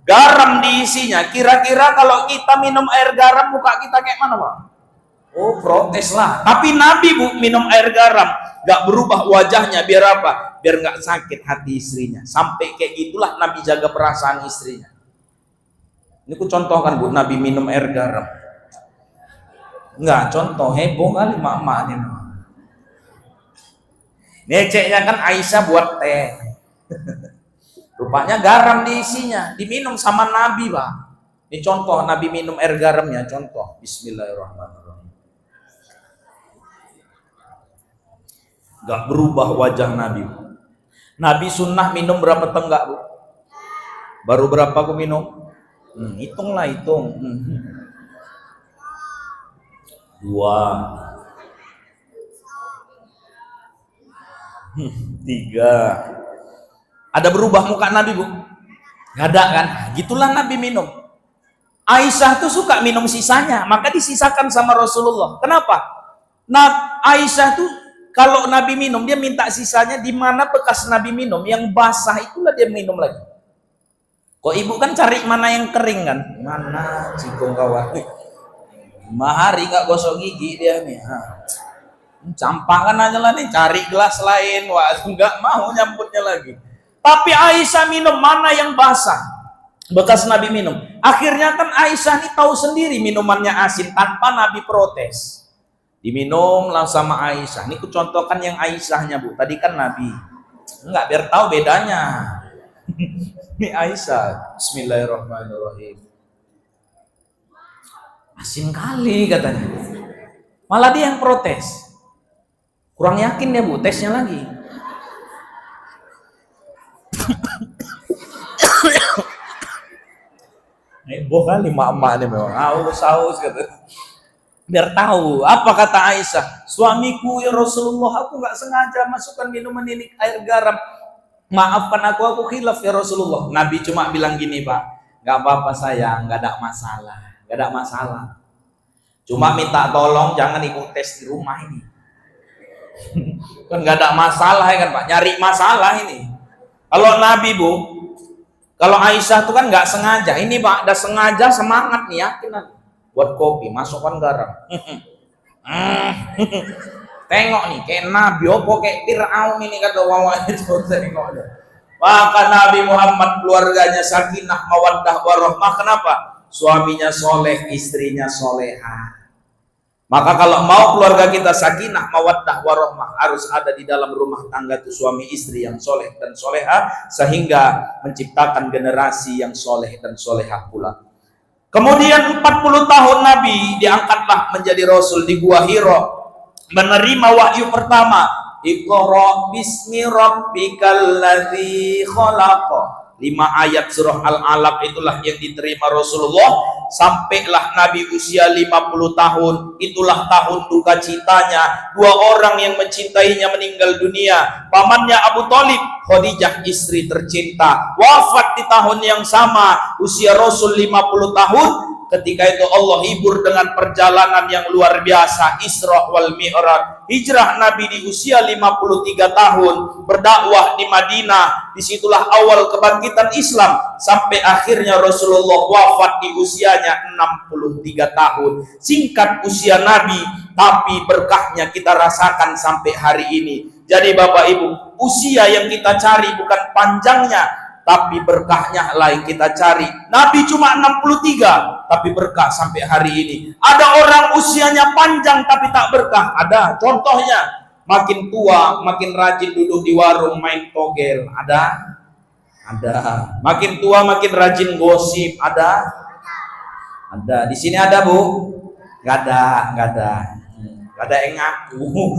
garam diisinya. Kira-kira kalau kita minum air garam, muka kita kayak mana Pak? Oh protes lah. Tapi Nabi Bu minum air garam, nggak berubah wajahnya. Biar apa? Biar nggak sakit hati istrinya. Sampai kayak gitulah Nabi jaga perasaan istrinya. Ini ku contohkan Bu, Nabi minum air garam. Enggak, contoh heboh kali mak-mak ini. Ngeceknya kan Aisyah buat teh. Rupanya garam diisinya, diminum sama Nabi Pak. Ini contoh Nabi minum air garamnya, contoh. Bismillahirrahmanirrahim. Gak berubah wajah Nabi. Nabi sunnah minum berapa tenggak Bu? Baru berapa aku minum? Hitunglah, hitung. 2, 3. Ada berubah muka Nabi Bu? Gak ada kan? Gitulah Nabi minum. Aisyah tuh suka minum sisanya, maka disisakan sama Rasulullah. Kenapa? Nah, Aisyah tuh kalau Nabi minum dia minta sisanya, di mana bekas Nabi minum yang basah itulah dia minum lagi. Kok ibu kan cari mana yang kering kan? Mana cikung kawan? 5 hari nggak gosok gigi dia nih. Campakkan aja lah nih, cari gelas lain. Wah, nggak mau nyambutnya lagi. Tapi Aisyah minum mana yang basah, bekas Nabi minum. Akhirnya kan Aisyah nih tahu sendiri minumannya asin tanpa Nabi protes. Diminum lah sama Aisyah. Ini aku contohkan yang Aisyahnya Bu. Tadi kan Nabi. Enggak, biar tahu bedanya. Ini Aisyah. Bismillahirrahmanirrahim. Asin kali katanya. Malah dia yang protes. Kurang yakin dia Bu, tesnya lagi. Heboh kali mak-mak ini memang. Haus katanya. Biar tahu apa kata Aisyah. Suamiku ya Rasulullah, aku nggak sengaja masukkan minuman ini air garam. Maafkan aku khilaf ya Rasulullah. Nabi cuma bilang gini Pak, nggak apa-apa sayang, nggak ada masalah. Gak ada masalah. Cuma minta tolong jangan ikut tes di rumah ini. Kan gak ada masalah ya kan Pak. Nyari masalah ini. Kalau Nabi Bu, kalau Aisyah tuh kan gak sengaja. Ini Pak, ada sengaja semangat nih yakin aku. Buat kopi, masukkan garam. Tengok nih, kayak Nabi, opo kayak Fir'aun ini kata wawan itu. Tengok deh. Maka Nabi Muhammad keluarganya sakinah, mawaddah, warahmah. Kenapa? Suaminya soleh, istrinya soleha. Maka kalau mau keluarga kita sakinah, mawaddah, warahmah, harus ada di dalam rumah tangga itu suami istri yang soleh dan soleha, sehingga menciptakan generasi yang soleh dan soleha pula. Kemudian 40 tahun Nabi diangkatlah menjadi Rasul di Gua Hira, menerima wahyu pertama. Iqra bismi rabbikal ladzi khalaq. 5 ayat surah Al-Alaq itulah yang diterima Rasulullah. Sampailah Nabi usia 50 tahun. Itulah tahun duka citanya. 2 orang yang mencintainya meninggal dunia. Pamannya Abu Thalib, Khadijah istri tercinta, wafat di tahun yang sama. Usia Rasul 50 tahun. Ketika itu Allah hibur dengan perjalanan yang luar biasa, Isra wal Mi'raj. Hijrah Nabi di usia 53 tahun, berdakwah di Madinah. Disitulah awal kebangkitan Islam, sampai akhirnya Rasulullah wafat di usianya 63 tahun. Singkat usia Nabi, tapi berkahnya kita rasakan sampai hari ini. Jadi Bapak Ibu, usia yang kita cari bukan panjangnya, tapi berkahnya lah yang kita cari. Nabi cuma 63, tapi berkah sampai hari ini. Ada orang usianya panjang tapi tak berkah. Ada contohnya, makin tua makin rajin duduk di warung main togel. Ada. Makin tua makin rajin gosip. Ada. Di sini ada, Bu? Nggak ada. Gak ada yang ngaku,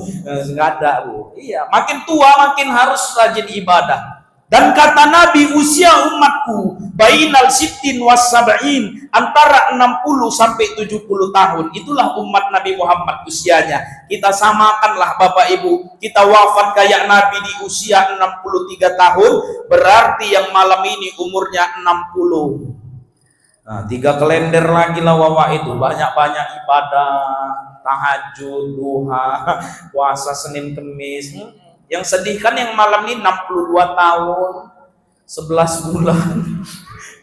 nggak ada, Bu. Iya, makin tua makin harus rajin ibadah. Dan kata Nabi, usia umatku bainal sittin was sab'in, antara 60 sampai 70 tahun. Itulah umat Nabi Muhammad usianya. Kita samakanlah Bapak Ibu, kita wafat kayak Nabi di usia 63 tahun, berarti yang malam ini umurnya 60. Nah, 3 kalender lagi lah wawa itu, banyak-banyak ibadah, tahajud, duha, puasa Senin Kemis. Yang sedih kan yang malam ini 62 tahun, 11 bulan,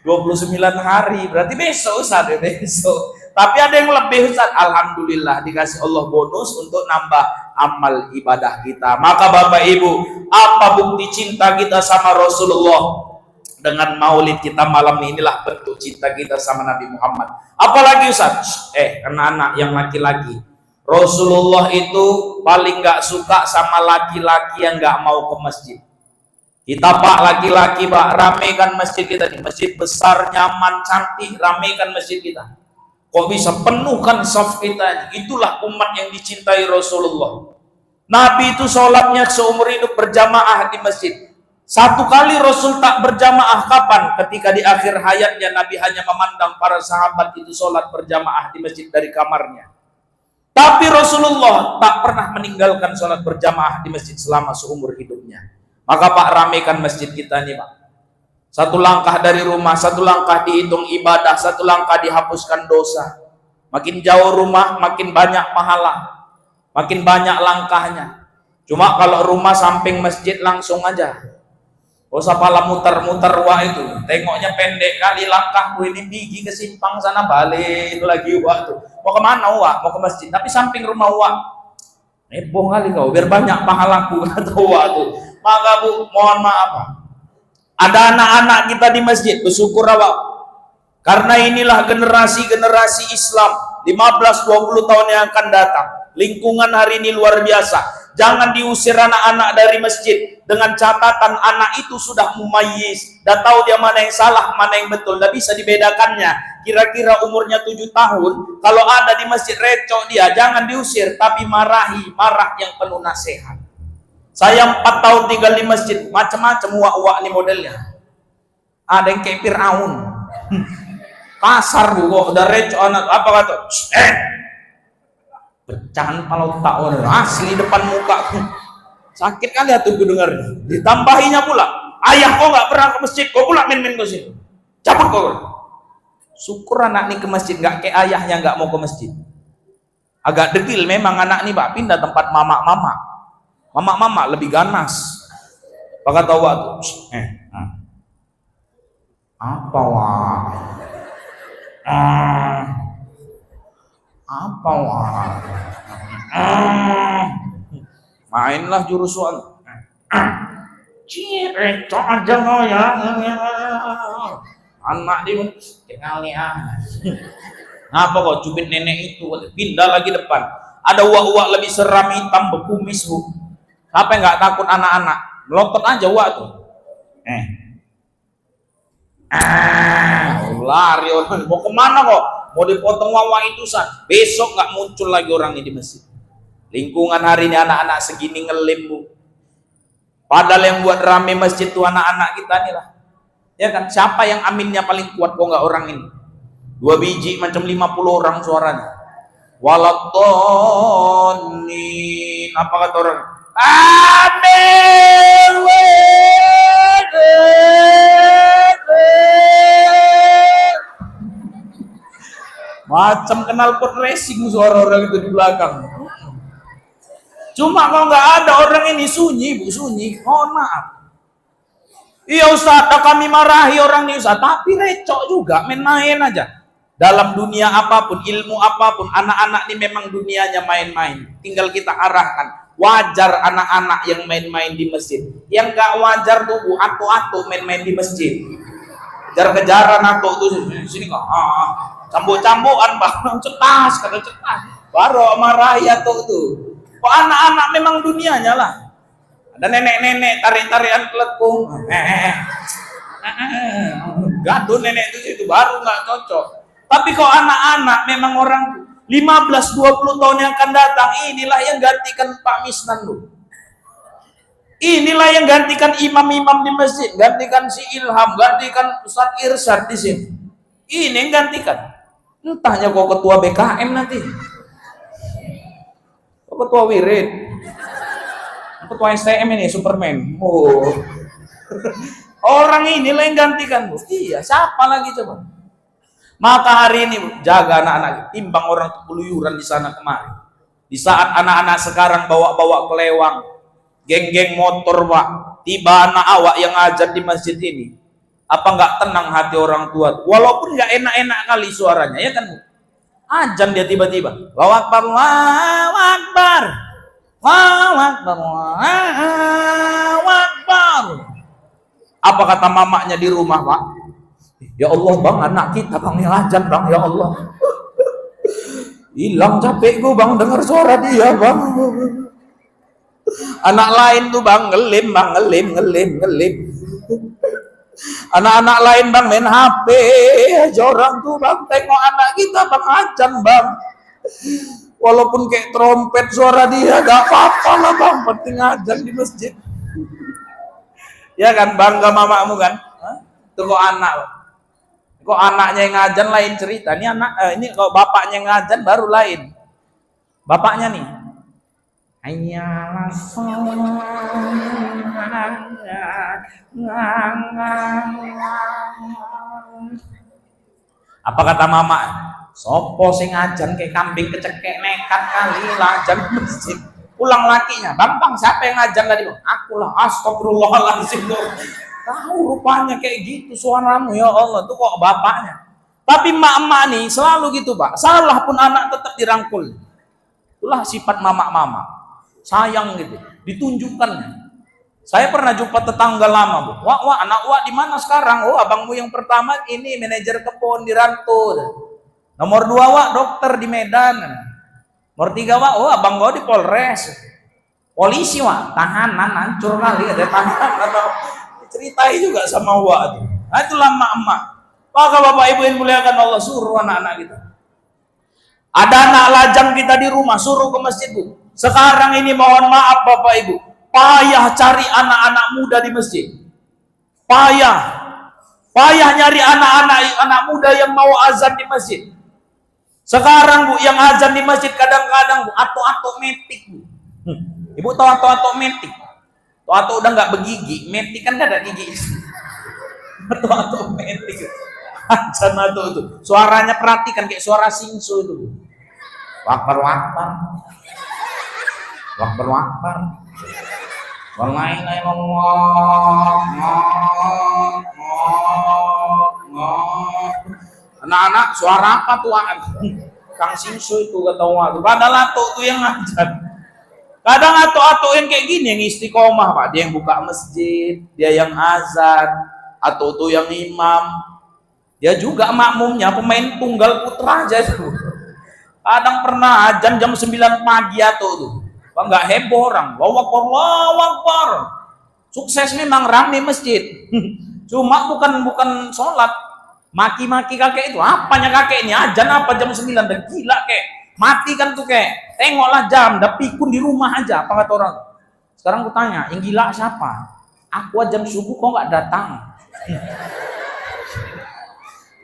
29 hari. Berarti besok Ustaz, besok. Tapi ada yang lebih Ustaz. Alhamdulillah dikasih Allah bonus untuk nambah amal ibadah kita. Maka Bapak Ibu, apa bukti cinta kita sama Rasulullah? Dengan maulid kita malam ini, inilah bentuk cinta kita sama Nabi Muhammad. Apalagi Ustaz? Anak-anak yang laki-laki, Rasulullah itu paling gak suka sama laki-laki yang gak mau ke masjid. Kita Pak laki-laki Pak, ramekan masjid kita nih, masjid besar, nyaman, cantik, ramekan masjid kita. Kok bisa penuhkan saf kita? Itulah umat yang dicintai Rasulullah. Nabi itu sholatnya seumur hidup berjamaah di masjid. Satu kali Rasul tak berjamaah kapan? Ketika di akhir hayatnya Nabi hanya memandang para sahabat itu sholat berjamaah di masjid dari kamarnya. Tapi Rasulullah tak pernah meninggalkan sholat berjamaah di masjid selama seumur hidupnya. Maka Pak, ramekan masjid kita nih Pak. Satu langkah dari rumah, satu langkah dihitung ibadah, satu langkah dihapuskan dosa. Makin jauh rumah, makin banyak pahala, makin banyak langkahnya. Cuma kalau rumah samping masjid langsung aja. Gak usah pala muter-muter wah itu. Tengoknya pendek kali langkahku ini, gigi ke simpang sana balik lagi wah tuh. Mau kemana wah? Mau ke masjid. Tapi samping rumah wah. Heboh kali kau, biar banyak pahalaku kata wah tuh. Maka Bu, mohon maaf. Ada anak-anak kita di masjid, bersyukur awak. Karena inilah generasi-generasi Islam 15-20 tahun yang akan datang. Lingkungan hari ini luar biasa. Jangan diusir anak-anak dari masjid dengan catatan anak itu sudah mumayyiz, dah tahu dia mana yang salah, mana yang betul, dah bisa dibedakannya. Kira-kira umurnya 7 tahun, kalau ada di masjid recok dia, jangan diusir, tapi marahi, marah yang penuh nasihat. Saya 4 tahun tinggal di masjid, macam-macam uak-uak nih modelnya. Ada yang kayak Fir'aun, kasar Bu, kok udah recok anak, apa kata? Pecahan kalau tak asli depan muka, sakit kali hati gue dengar. Ditambahinya pula, ayah kau nggak pernah ke masjid, kau pula main-main ke sini, cabut kau. Syukur anak nih ke masjid, nggak kayak ayahnya nggak mau ke masjid. Agak degil memang anak nih Pak, pindah tempat mama lebih ganas. Pakai tahu tuh, apa wah? Apa wah? Mainlah jurusan. Recok aja lo ya. Anak dia kali ngapa kok cubit nenek itu? Pindah lagi depan. Ada uak-uak lebih seram hitam berkumis Bu. Siapa yang nggak takut anak-anak? Melontot aja uak tuh. Lari orang. Mau kemana kok? Mau dipotong wawa itu San. Besok nggak muncul lagi orang ini di masjid. Lingkungan hari ini anak-anak segini ngelim Bu. Padahal yang buat rame masjid itu anak-anak kita nih lah. Ya kan, siapa yang aminnya paling kuat kok nggak orang ini? 2 biji macam 50 orang suaranya. Waladhdallin. Apa kata orang? Amin. Macam kenal pot racing suara orang itu di belakang. Cuma kalau nggak ada orang ini sunyi Bu, sunyi. Mohon maaf. Iya Ustaz, kami marahi orang ini Ustaz, tapi recok juga, main-main aja. Dalam dunia apapun, ilmu apapun, anak-anak ini memang dunianya main-main. Tinggal kita arahkan. Wajar anak-anak yang main-main di masjid. Yang gak wajar tuh Bu, atuk-atuk main-main di masjid. Kejar-kejaran atuk tuh sini kok. Cambuk-cambukan Bang, cetas kata cetas. Baru marah ya tuh. Kok anak-anak memang dunianya lah. Ada nenek-nenek tarik-tarikan kelekung. Gaduh nenek itu baru nggak cocok. Tapi kok anak-anak memang orang 15-20 tahun yang akan datang, inilah yang gantikan Pak Misnan lu. Inilah yang gantikan imam-imam di masjid, gantikan si Ilham, gantikan Ustaz Irsyad di sini. Ini yang gantikan. Entahnya kok ketua BKM nanti. Kok ketua Wirid. Ketua STM ini Superman. Oh. Orang inilah yang gantikan, Bu. Iya, siapa lagi coba? Maka hari ini Bu, jaga anak-anak, timbang orang keluyuran di sana kemari. Di saat anak-anak sekarang bawa-bawa kelewang, geng-geng motor, Pak. Tiba anak awak yang ajar di masjid ini. Apa nggak tenang hati orang tua? Walaupun nggak enak-enak kali suaranya, ya kan? Ajan dia tiba-tiba. Allahu Akbar, Allahu Akbar. Allahu Akbar, Allahu Akbar. Apa kata mamaknya di rumah, Pak? Ya Allah Bang, anak kita Bang yang ajan Bang, ya Allah. Hilang capekku Bang dengar suara dia Bang. Anak lain tuh Bang ngelim Bang, ngelim. Anak-anak lain Bang main HP aja, orang tuh Bang tengok anak kita Bang ajan Bang. Walaupun kayak trompet suara dia gak apa-apa lah Bang, penting ajan di masjid. Ya kan, bangga mamamu kan? Itu kok anak. Kok anaknya yang ngajan lain cerita. Ini anak ini kalau bapaknya yang ngajan baru lain. Bapaknya nih. Apa kata mama? Sopo sing ngajan kayak kambing kecekek nekat kali ngajan masjid. Pulang lakinya, bang siapa yang ngajar tadi bang? Akulah, astagfirullahaladzim. Tahu rupanya kayak gitu suaramu ya Allah, tuh kok bapaknya. Tapi emak-emak nih selalu gitu Pak, salah pun anak tetap dirangkul. Itulah sifat mama-mama, sayang gitu, ditunjukkannya. Saya pernah jumpa tetangga lama Bu, wah anak wah di mana sekarang? Oh abangmu yang pertama ini manajer kebun di Rantul. Nomor 2 wah dokter di Medan. Nomor 3 Wak, oh abang gua di Polres. Polisi Wak, tahanan hancur kali ada tahanan atau ceritai juga sama Wak. Nah itulah emak-emak. Maka Bapak Ibu yang muliakan Allah, suruh anak-anak kita. Ada anak lajang kita di rumah, suruh ke masjid Bu. Sekarang ini mohon maaf Bapak Ibu, payah cari anak-anak muda di masjid. Payah nyari anak muda yang mau azan di masjid. Sekarang Bu, yang azan di masjid kadang-kadang Bu, atuk-atuk metik Bu. Ibu tahu atuk-atuk metik? Atuk udah nggak bergigi, metik kan gak ada gigi. Atuk-atuk metik. Azan atuk itu. Suaranya perhatikan kayak suara singsu itu Bu. Wakbar. Wallahi anak-anak suara apa tuh Kang Singsu itu ketawa tuh. Padahal atuk tuh yang ngajar. Kadang atuk-atuk yang kayak gini yang istiqomah Pak, dia yang buka masjid, dia yang azan, atuk tuh yang imam. Dia juga makmumnya pemain tunggal putra aja tuh. Kadang pernah azan jam 9 pagi atuk tuh. Pak nggak heboh orang. Allahu Akbar. Sukses memang rame masjid. Cuma bukan sholat. Maki-maki kakek itu, apanya kakek ini? Ajan apa jam 9? Udah gila kek. Mati kan tuh kek. Tengoklah jam, udah pikun di rumah aja. Apa kata orang? Sekarang aku tanya, yang gila siapa? Aku jam subuh kok nggak datang?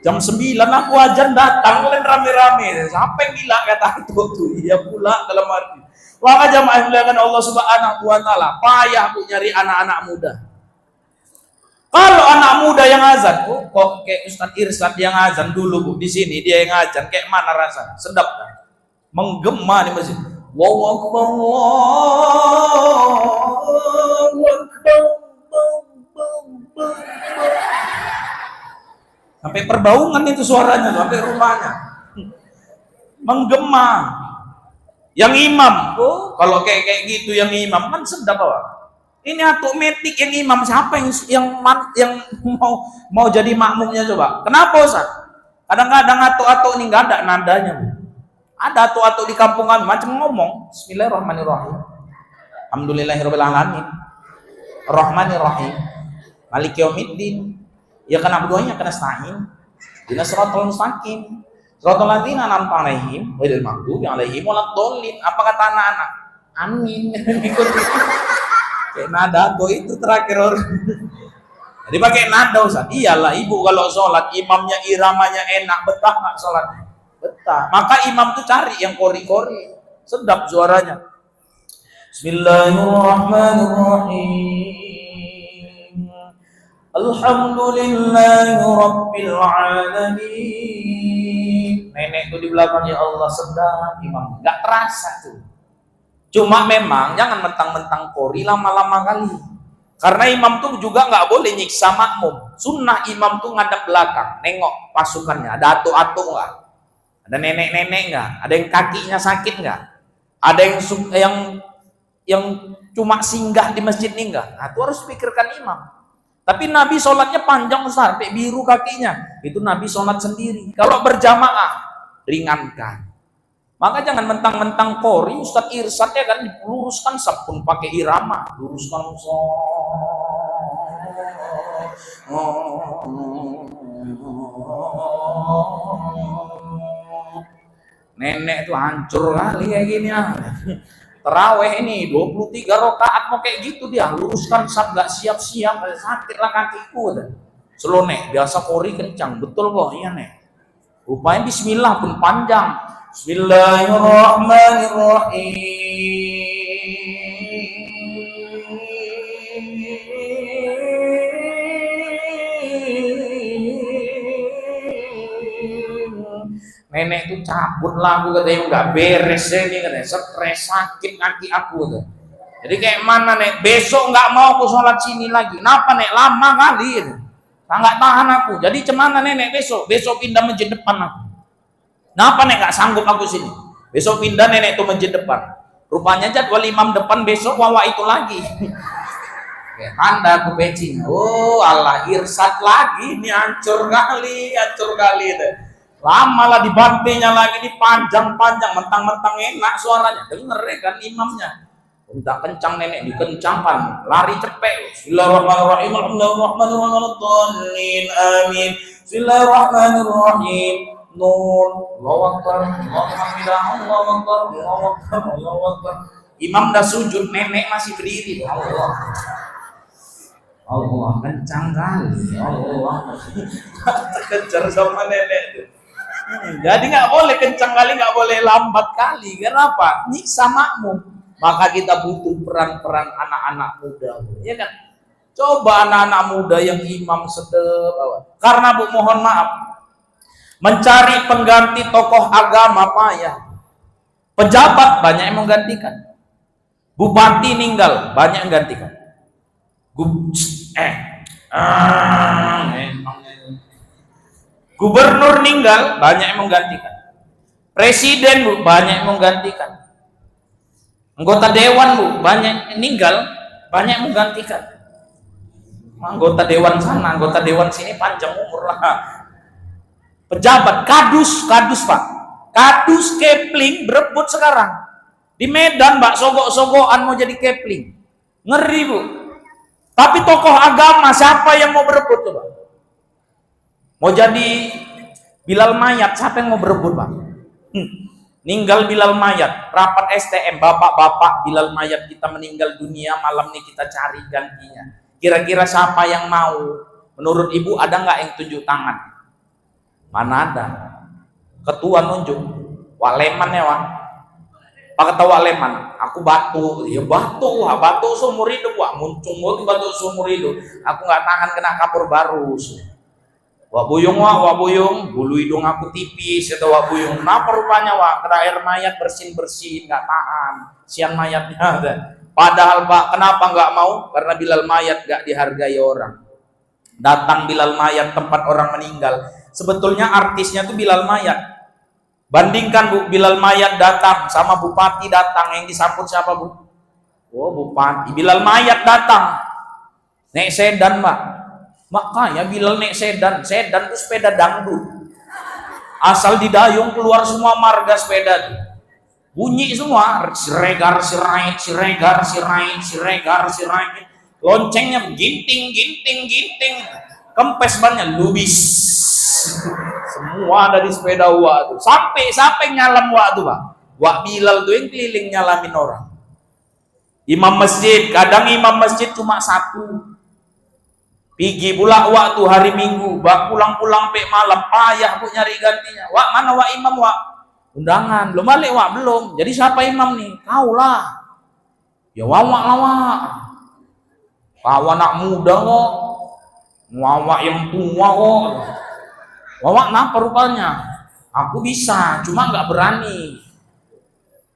Jam 9 aku ajan datang, kalian rame-rame. Siapa yang gila kata itu tuh? Iya pula dalam arti. Maka jamaah muliakan Allah Subhanahu wa taala, payah Bu nyari anak-anak muda. Kalau anak muda yang azan, oh, kok kayak Ustaz Irsyad yang azan dulu Bu di sini, dia yang azan kayak mana rasanya? Sedap kan? Menggema di masjid. Allahu Akbar, Allahu Akbar. Sampai perbaungan itu suaranya, sampai rumahnya. Menggema. Yang imam, oh kalau kayak gitu yang imam kan sedap Pak. Ini otomatis yang imam siapa yang mau jadi makmumnya coba? Kenapa Ustaz? Kadang-kadang atuk-atuk ini nggak ada nadanya. Ada atuk-atuk di kampung kami macam ngomong Bismillahirrahmanirrahim. Alhamdulillahirabbil alamin. Rahmanirrahim. Maliki yaumiddin. Ya kena berdoanya kena nasta'in. Dinas siratal mustaqim. Siratal ladzina an'amta 'alaihim ghairil maghdubi 'alaihim waladdallin. Apa kata anak-anak? Amin. Ikut. Kayak nada tuh itu terakhir orang. Jadi pakai nada Ustaz. Iyalah ibu kalau sholat imamnya iramanya enak, betah nggak sholatnya? Betah. Maka imam tuh cari yang kori-kori, sedap suaranya. Bismillahirrahmanirrahim. Alhamdulillahi rabbil alamin. Nenek tuh di belakangnya Allah sedap imam, nggak terasa tuh. Cuma memang jangan mentang-mentang kori lama-lama kali. Karena imam tuh juga nggak boleh nyiksa makmum. Sunnah imam tuh ngadap belakang, nengok pasukannya. Ada atuk-atuk nggak? Ada nenek-nenek nggak? Ada yang kakinya sakit nggak? Ada yang cuma singgah di masjid nih nggak? Nah, itu harus pikirkan imam. Tapi Nabi sholatnya panjang sampai biru kakinya. Itu Nabi sholat sendiri. Kalau berjamaah, ringankan. Maka jangan mentang-mentang kori, Ustaz Irsad ya kan diluruskan sabun pakai irama, luruskan nenek tuh hancur kali kayak gini ya. Terawih ini 23 rakaat mau kayak gitu dia, luruskan sab gak siap-siap, sakit lah kakiku. Slow nek, biasa kori kencang, betul kok, iya nek. Rupanya bismillah pun panjang. Bismillahirrahmanirrahim. Nenek itu cabut lagu katanya nggak beres ini katanya, stres sakit kaki aku tuh. Jadi kayak mana nek besok nggak mau aku sholat sini lagi. Kenapa nek lama kali? Nggak tahan aku. Jadi cemana nenek besok pindah masjid depan aku. Kenapa nek nggak sanggup aku sini? Besok pindah nenek itu masjid depan. Rupanya jadwal imam depan besok wawa itu lagi. Anda aku pecing. Oh Allah Irsad lagi ini hancur kali itu. Lama lah dibantainya lagi ini panjang-panjang mentang-mentang enak suaranya. Denger kan imamnya. Minta kencang nenek dikencangkan, lari cepet. Bismillahirrahmanirrahim. Alhamdulillahirrahmanirrahim. Amin. Bismillahirrahmanirrahim. Nun, Allahu Akbar, Allahu Akbar. Imam dah sujud, nenek masih berdiri. Allah kencang kali. Allah kejar sama nenek. Jadi nggak boleh kencang kali, nggak boleh lambat kali. Kenapa? Nyiksa makmum. Maka kita butuh peran-peran anak-anak muda, ya kan? Coba anak-anak muda yang imam sedep. Karena Bu mohon maaf. Mencari pengganti tokoh agama payah. Pejabat banyak yang menggantikan. Bupati meninggal banyak yang menggantikan. Gubernur meninggal banyak yang menggantikan. Presiden Bu banyak yang menggantikan. Anggota dewan Bu banyak yang meninggal banyak yang menggantikan. Anggota dewan sana, anggota dewan sini panjang umur lah. Pejabat, kadus Pak, kadus Kepling berebut sekarang di Medan Mbak, sogok-sogokan mau jadi Kepling, ngeri Bu. Tapi tokoh agama siapa yang mau berebut coba? Mau jadi Bilal Mayat, siapa yang mau berebut Pak? Ninggal Bilal Mayat, rapat STM, bapak-bapak Bilal Mayat kita meninggal dunia, malam ini kita cari gantinya. Kira-kira siapa yang mau? Menurut Ibu ada nggak yang tunjuk tangan? Mana ada? Ketua nunjuk, Waleman ya Wak. Pak kata Waleman, aku batu, ya batu seumur hidup Wak, muncung itu batu seumur hidup. Aku nggak tahan kena kapur baru. Wak Buyung, bulu hidung aku tipis, kata Wak Buyung. Kenapa rupanya Wak? Kena air mayat bersin-bersin, nggak tahan, siang mayatnya ada. Padahal Pak, kenapa nggak mau? Karena Bilal Mayat nggak dihargai orang. Datang Bilal Mayat tempat orang meninggal. Sebetulnya artisnya tuh Bilal Mayat. Bandingkan Bu, Bilal mayat datang sama bupati datang, yang disambut siapa Bu? Oh bupati. Bilal mayat datang naik sedan Mbak. Makanya Bilal naik sedan itu sepeda dangdut. Asal didayung keluar semua marga sepeda tuh. Bunyi semua, siregar sirait, siregar sirait, siregar sirait. Loncengnya ginting, ginting, ginting. Kempes bannya lubis. Semua ada di sepeda Wak tuh. Sampai nyalam Wak tuh Pak. Wak Bilal tuh yang keliling nyalamin orang. Imam masjid, kadang imam masjid cuma satu. Pergi pula Wak tuh hari Minggu, Wak pulang-pulang sampai malam, payah Bu nyari gantinya. Wak mana Wak imam Wak? Undangan, belum balik Wak, belum. Jadi siapa imam nih? Kau lah. Ya Wak lah Wak. Kau anak muda kok. Wak yang tua kok. Wak kenapa rupanya? Aku bisa, cuma nggak berani.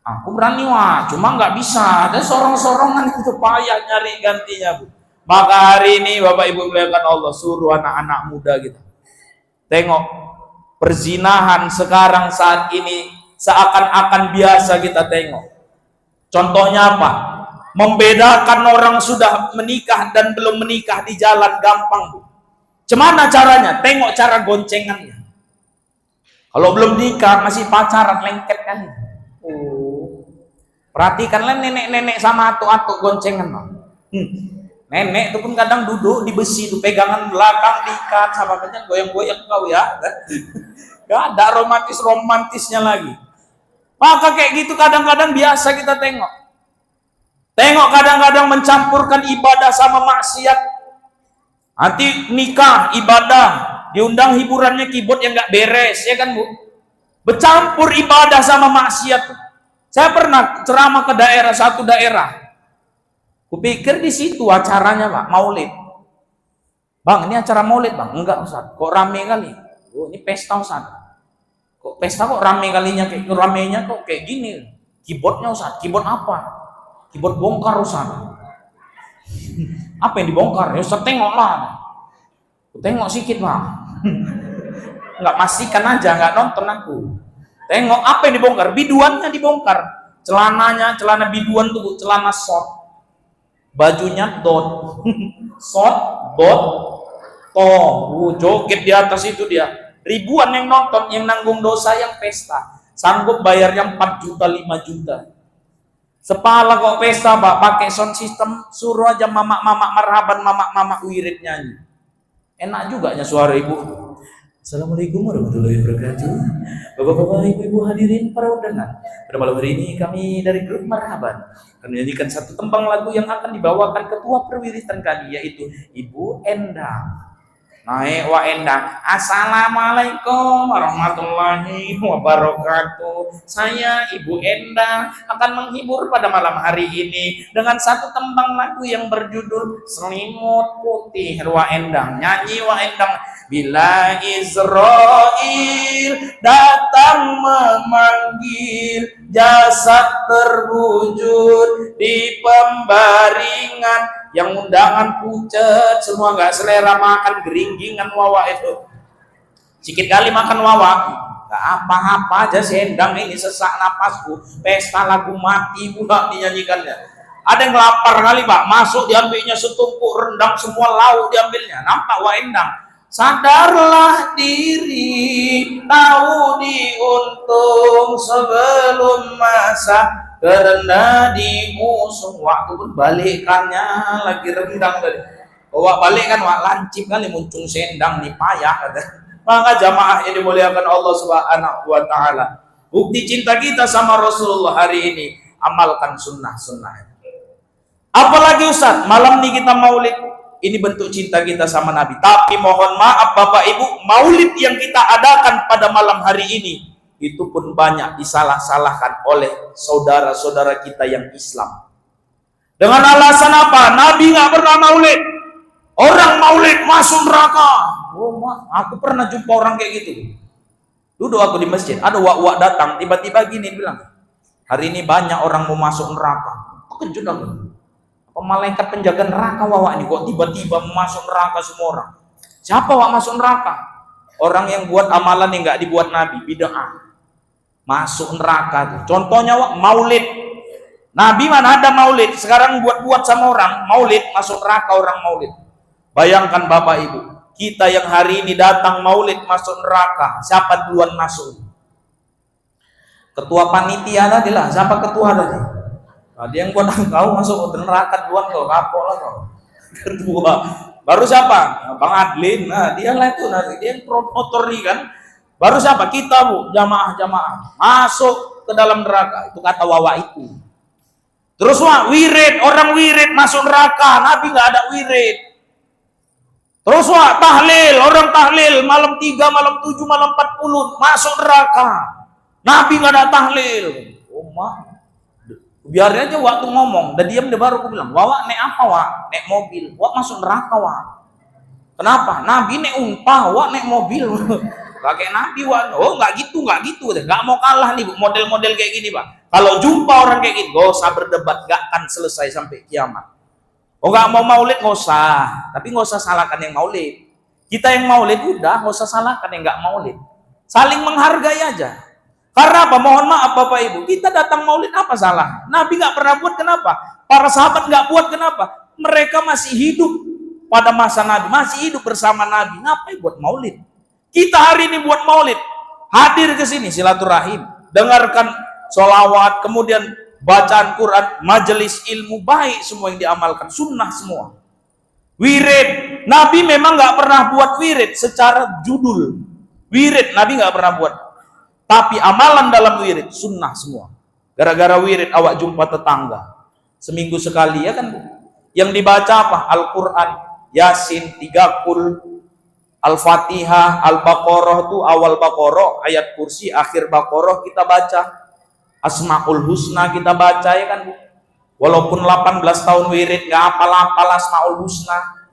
Aku berani Wak, cuma nggak bisa. Ada sorong-sorongan itu payah nyari gantinya Bu. Maka hari ini Bapak Ibu muliakan Allah, suruh anak-anak muda kita. Tengok perzinahan sekarang saat ini seakan-akan biasa kita tengok. Contohnya apa? Membedakan orang sudah menikah dan belum menikah di jalan gampang Bu. Gimana caranya? Tengok cara goncengannya. Kalau belum nikah masih pacaran lengket kan. Perhatikanlah nenek-nenek sama atuk-atuk goncengan. Nenek itu pun kadang duduk di besi itu, pegangan belakang diikat sama macam goyang-goyang kau ya. Gak ada romantisnya lagi. Maka kayak gitu kadang-kadang biasa kita tengok. Tengok kadang-kadang mencampurkan ibadah sama maksiat. Nanti nikah, ibadah, diundang hiburannya keyboard yang gak beres, ya kan Bu? Bercampur ibadah sama maksiat. Saya pernah ceramah ke satu daerah. Kupikir di situ acaranya Pak, maulid. Bang, ini acara maulid Bang? Enggak Ustaz, kok rame kali? Oh, ini pesta Ustaz. Kok pesta kok rame kalinya, kayak ramenya kok kayak gini. Keyboardnya Ustaz, keyboard apa? Keyboard bongkar Ustaz. Apa yang dibongkar? Ya Ustaz tengoklah. Tengok sikit Bang. Enggak masihkan aja, enggak nonton aku. Tengok apa yang dibongkar? Biduannya dibongkar. Celananya, celana biduan tuh celana short. Bajunya dot, short, dot, joget di atas itu dia. Ribuan yang nonton, yang nanggung dosa yang pesta. Sanggup bayarnya 4 juta, 5 juta. Sepala kok pesta Pak, pakai sound system, suruh aja mama-mama marhaban, mama-mama wirid nyanyi. Enak juga ya suara ibu. Assalamualaikum warahmatullahi wabarakatuh. Bapak-bapak, ibu-ibu hadirin para undangan. Pada malam hari ini kami dari grup Marhaban akan menyanyikan satu tembang lagu yang akan dibawakan ketua perwiritan kami, yaitu Ibu Endang. Naik Wak Endang. Assalamualaikum warahmatullahi wabarakatuh. Saya Ibu Endang akan menghibur pada malam hari ini dengan satu tembang lagu yang berjudul Selimut Putih. Wak Endang nyanyi Wak Endang. Bila Israel datang memanggil, jasad terwujud di pembaringan, yang undangan pucet semua nggak selera makan geringgingan wawa itu. Sikit kali makan wawa nggak apa-apa aja, sendang ini sesak napasku, pesta lagu mati pula dinyanyikannya. Ada yang lapar kali Pak, masuk diambilnya setumpuk rendang, semua lauk diambilnya. Nampak Wak Endang. Sadarlah diri, tahu diuntung sebelum masa kerenda diusung. Waktu pun balikannya lagi rendang tadi. Bawa balik kan Wak, lancip kali muncung sendang nih, payah kata. Maka jamaah yang dimuliakan Allah Subhanahu wa taala, bukti cinta kita sama Rasulullah hari ini, amalkan sunnah-sunnah. Apalagi Ustaz, malam ini kita maulid, ini bentuk cinta kita sama Nabi. Tapi mohon maaf Bapak Ibu, maulid yang kita adakan pada malam hari ini itu pun banyak disalah-salahkan oleh saudara-saudara kita yang Islam. Dengan alasan apa? Nabi nggak pernah maulid. Orang maulid masuk neraka. Oh, aku pernah jumpa orang kayak gitu. Duduk aku di masjid, ada wak-wak datang, tiba-tiba gini bilang, hari ini banyak orang mau masuk neraka. Kejut aku. Malaikat penjaga neraka Wak ini kok tiba-tiba masuk neraka semua orang. Siapa Wak masuk neraka? Orang yang buat amalan yang nggak dibuat Nabi, bid'ah. masuk neraka tuh. Contohnya maulid. Nabi mana ada maulid, sekarang buat-buat sama orang maulid, masuk neraka orang maulid. Bayangkan Bapak Ibu, kita yang hari ini datang maulid masuk neraka, siapa duluan masuk? Ketua panitia tadi lah, siapa ketua tadi? Tadi yang gua tahu masuk neraka duluan kau, kapok lah kau. Ketua. Baru siapa? Bang Adlin. Nah, dia lah itu nanti dia yang promotor nih kan. Baru siapa? Kita Bu, jamaah-jamaah masuk ke dalam neraka. Itu kata Wawa itu. Terus wirid, orang wirid masuk neraka, Nabi nggak ada wirid. Terus tahlil, orang tahlil malam 3, malam 7, malam 40 masuk neraka. Nabi nggak ada tahlil. Oh biarin aja waktu ngomong, dan diam dia baru aku bilang, Wawa nek apa Wak? Nek mobil, Wak masuk neraka Wak. Kenapa? Nabi nek umpah, Wak nek mobil. Pakai Nabi Wak. Oh nggak gitu, nggak mau kalah nih model-model kayak gini Pak. Kalau jumpa orang kayak gitu, gak usah berdebat, gak akan selesai sampai kiamat. Oh nggak mau maulid, nggak usah. Tapi nggak usah salahkan yang maulid. Kita yang maulid udah, nggak usah salahkan yang nggak maulid. Saling menghargai aja. Karena apa? Mohon maaf Bapak Ibu, kita datang maulid apa salah? Nabi nggak pernah buat, kenapa? Para sahabat nggak buat, kenapa? Mereka masih hidup pada masa Nabi, masih hidup bersama Nabi. Ngapain buat maulid? Kita hari ini buat maulid, hadir ke sini silaturahim, dengarkan sholawat, kemudian bacaan Quran, majelis ilmu, baik semua yang diamalkan, sunnah semua. Wirid, Nabi memang nggak pernah buat wirid secara judul. Wirid Nabi nggak pernah buat, tapi amalan dalam wirid sunnah semua. Gara-gara wirid awak jumpa tetangga seminggu sekali ya kan. Yang dibaca apa? Al-Quran, Yasin, 3 kul, Al-Fatihah, Al-Baqarah tuh awal Baqarah, ayat kursi, akhir Baqarah kita baca. Asmaul Husna kita baca ya kan Bu. Walaupun 18 tahun wirid nggak hafal-hafal Asmaul Husna.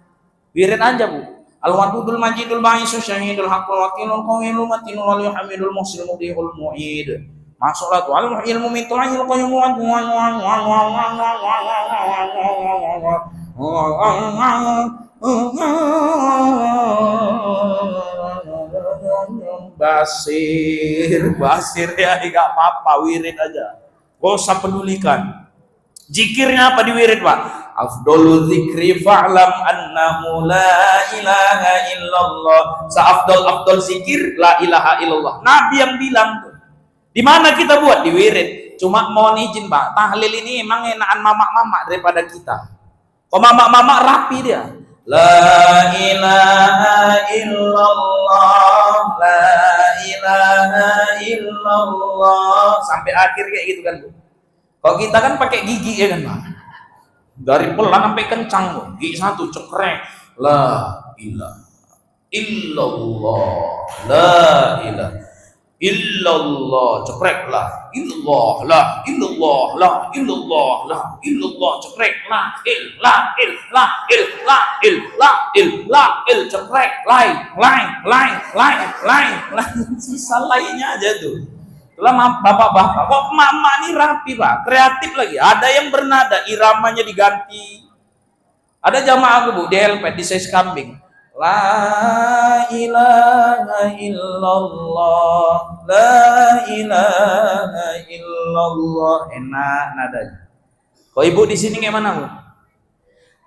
Wirid aja Bu. Al-Wadudul Majidul Ba'isul Syahidul Haqqul Wakilul Qawilul Matinul Waliyul Hamidul Muhsinul Mudihul Mu'id. Masuklah tuh al-ilmu mitulahil qayyumun basir ya, nggak apa-apa, wirid aja, gak usah pedulikan. Zikirnya apa di wirid Pak? Afdolul zikri fa'lam annahu la ilaha illallah. Seafdol zikir la ilaha illallah. Nabi yang bilang tuh. Di mana kita buat? Di wirid. Cuma mohon izin Pak, tahlil ini emang enakan mamak-mamak daripada kita. Kok mamak-mamak rapi dia. La ilaha illallah, la ilaha illallah, sampai akhir kayak gitu kan Bu. Kalau kita kan pakai gigi ya kan Pak, dari pelan sampai kencang Bu. Gigi 1 cekrek, la ilaha illallah, la ilaha illallah, cekrek lah, illallah lah, illallah lah, illallah lah, illallah, cekrek lah, cekrek, sisa lainnya aja tuh. Itulah bapak-bapak, kok mama ini rapi Pak, kreatif lagi. Ada yang bernada, iramanya diganti. Ada jamaah Bu di helpet, di ses kambing. La ilaha illallah, la ilaha illallah. Enak nadanya. Kok Ibu di sini kayak mana Bu?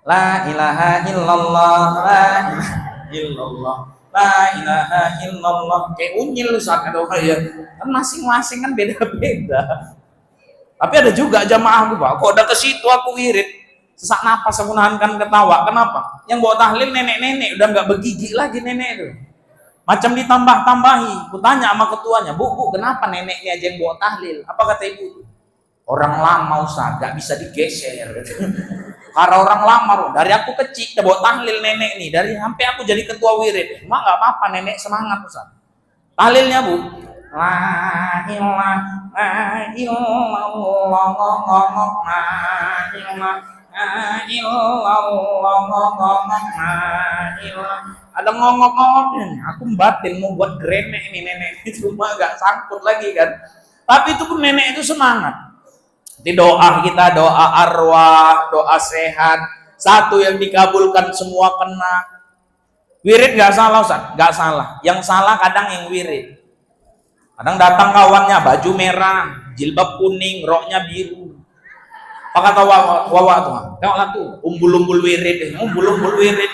La ilaha illallah, la ilaha illallah, la ilaha illallah. Kayak unyil saat ada ya. Kan masing-masing kan beda-beda. Tapi ada juga jamaah Bu Pak, kok udah ke situ aku wirid, sesak napas aku nahankan ketawa. Kenapa? Yang bawa tahlil nenek-nenek, udah nggak bergigi lagi nenek itu. Macam ditambah-tambahi. Aku tanya sama ketuanya, Bu, kenapa neneknya aja yang bawa tahlil? Apa kata ibu? Orang lama Ustaz, nggak bisa digeser. Karena orang lama, dari aku kecil, kita bawa tahlil nenek nih, dari sampai aku jadi ketua wirid. Cuma nggak apa-apa, nenek semangat Ustaz. Tahlilnya Bu, la ilaha illallah, ada ngongok-ngongoknya. Aku batin mau buat grenek nih nenek itu, cuma gak sangkut lagi kan. Tapi itu pun nenek itu semangat. Di doa kita, doa arwah, doa sehat, satu yang dikabulkan semua kena. Wirid gak salah Ustaz, gak salah. Yang salah kadang yang wirid. Kadang datang kawannya baju merah, jilbab kuning, roknya biru. Apa kata wawa tuh? Tengoklah tuh, umbul-umbul wirid, umbul-umbul wirid.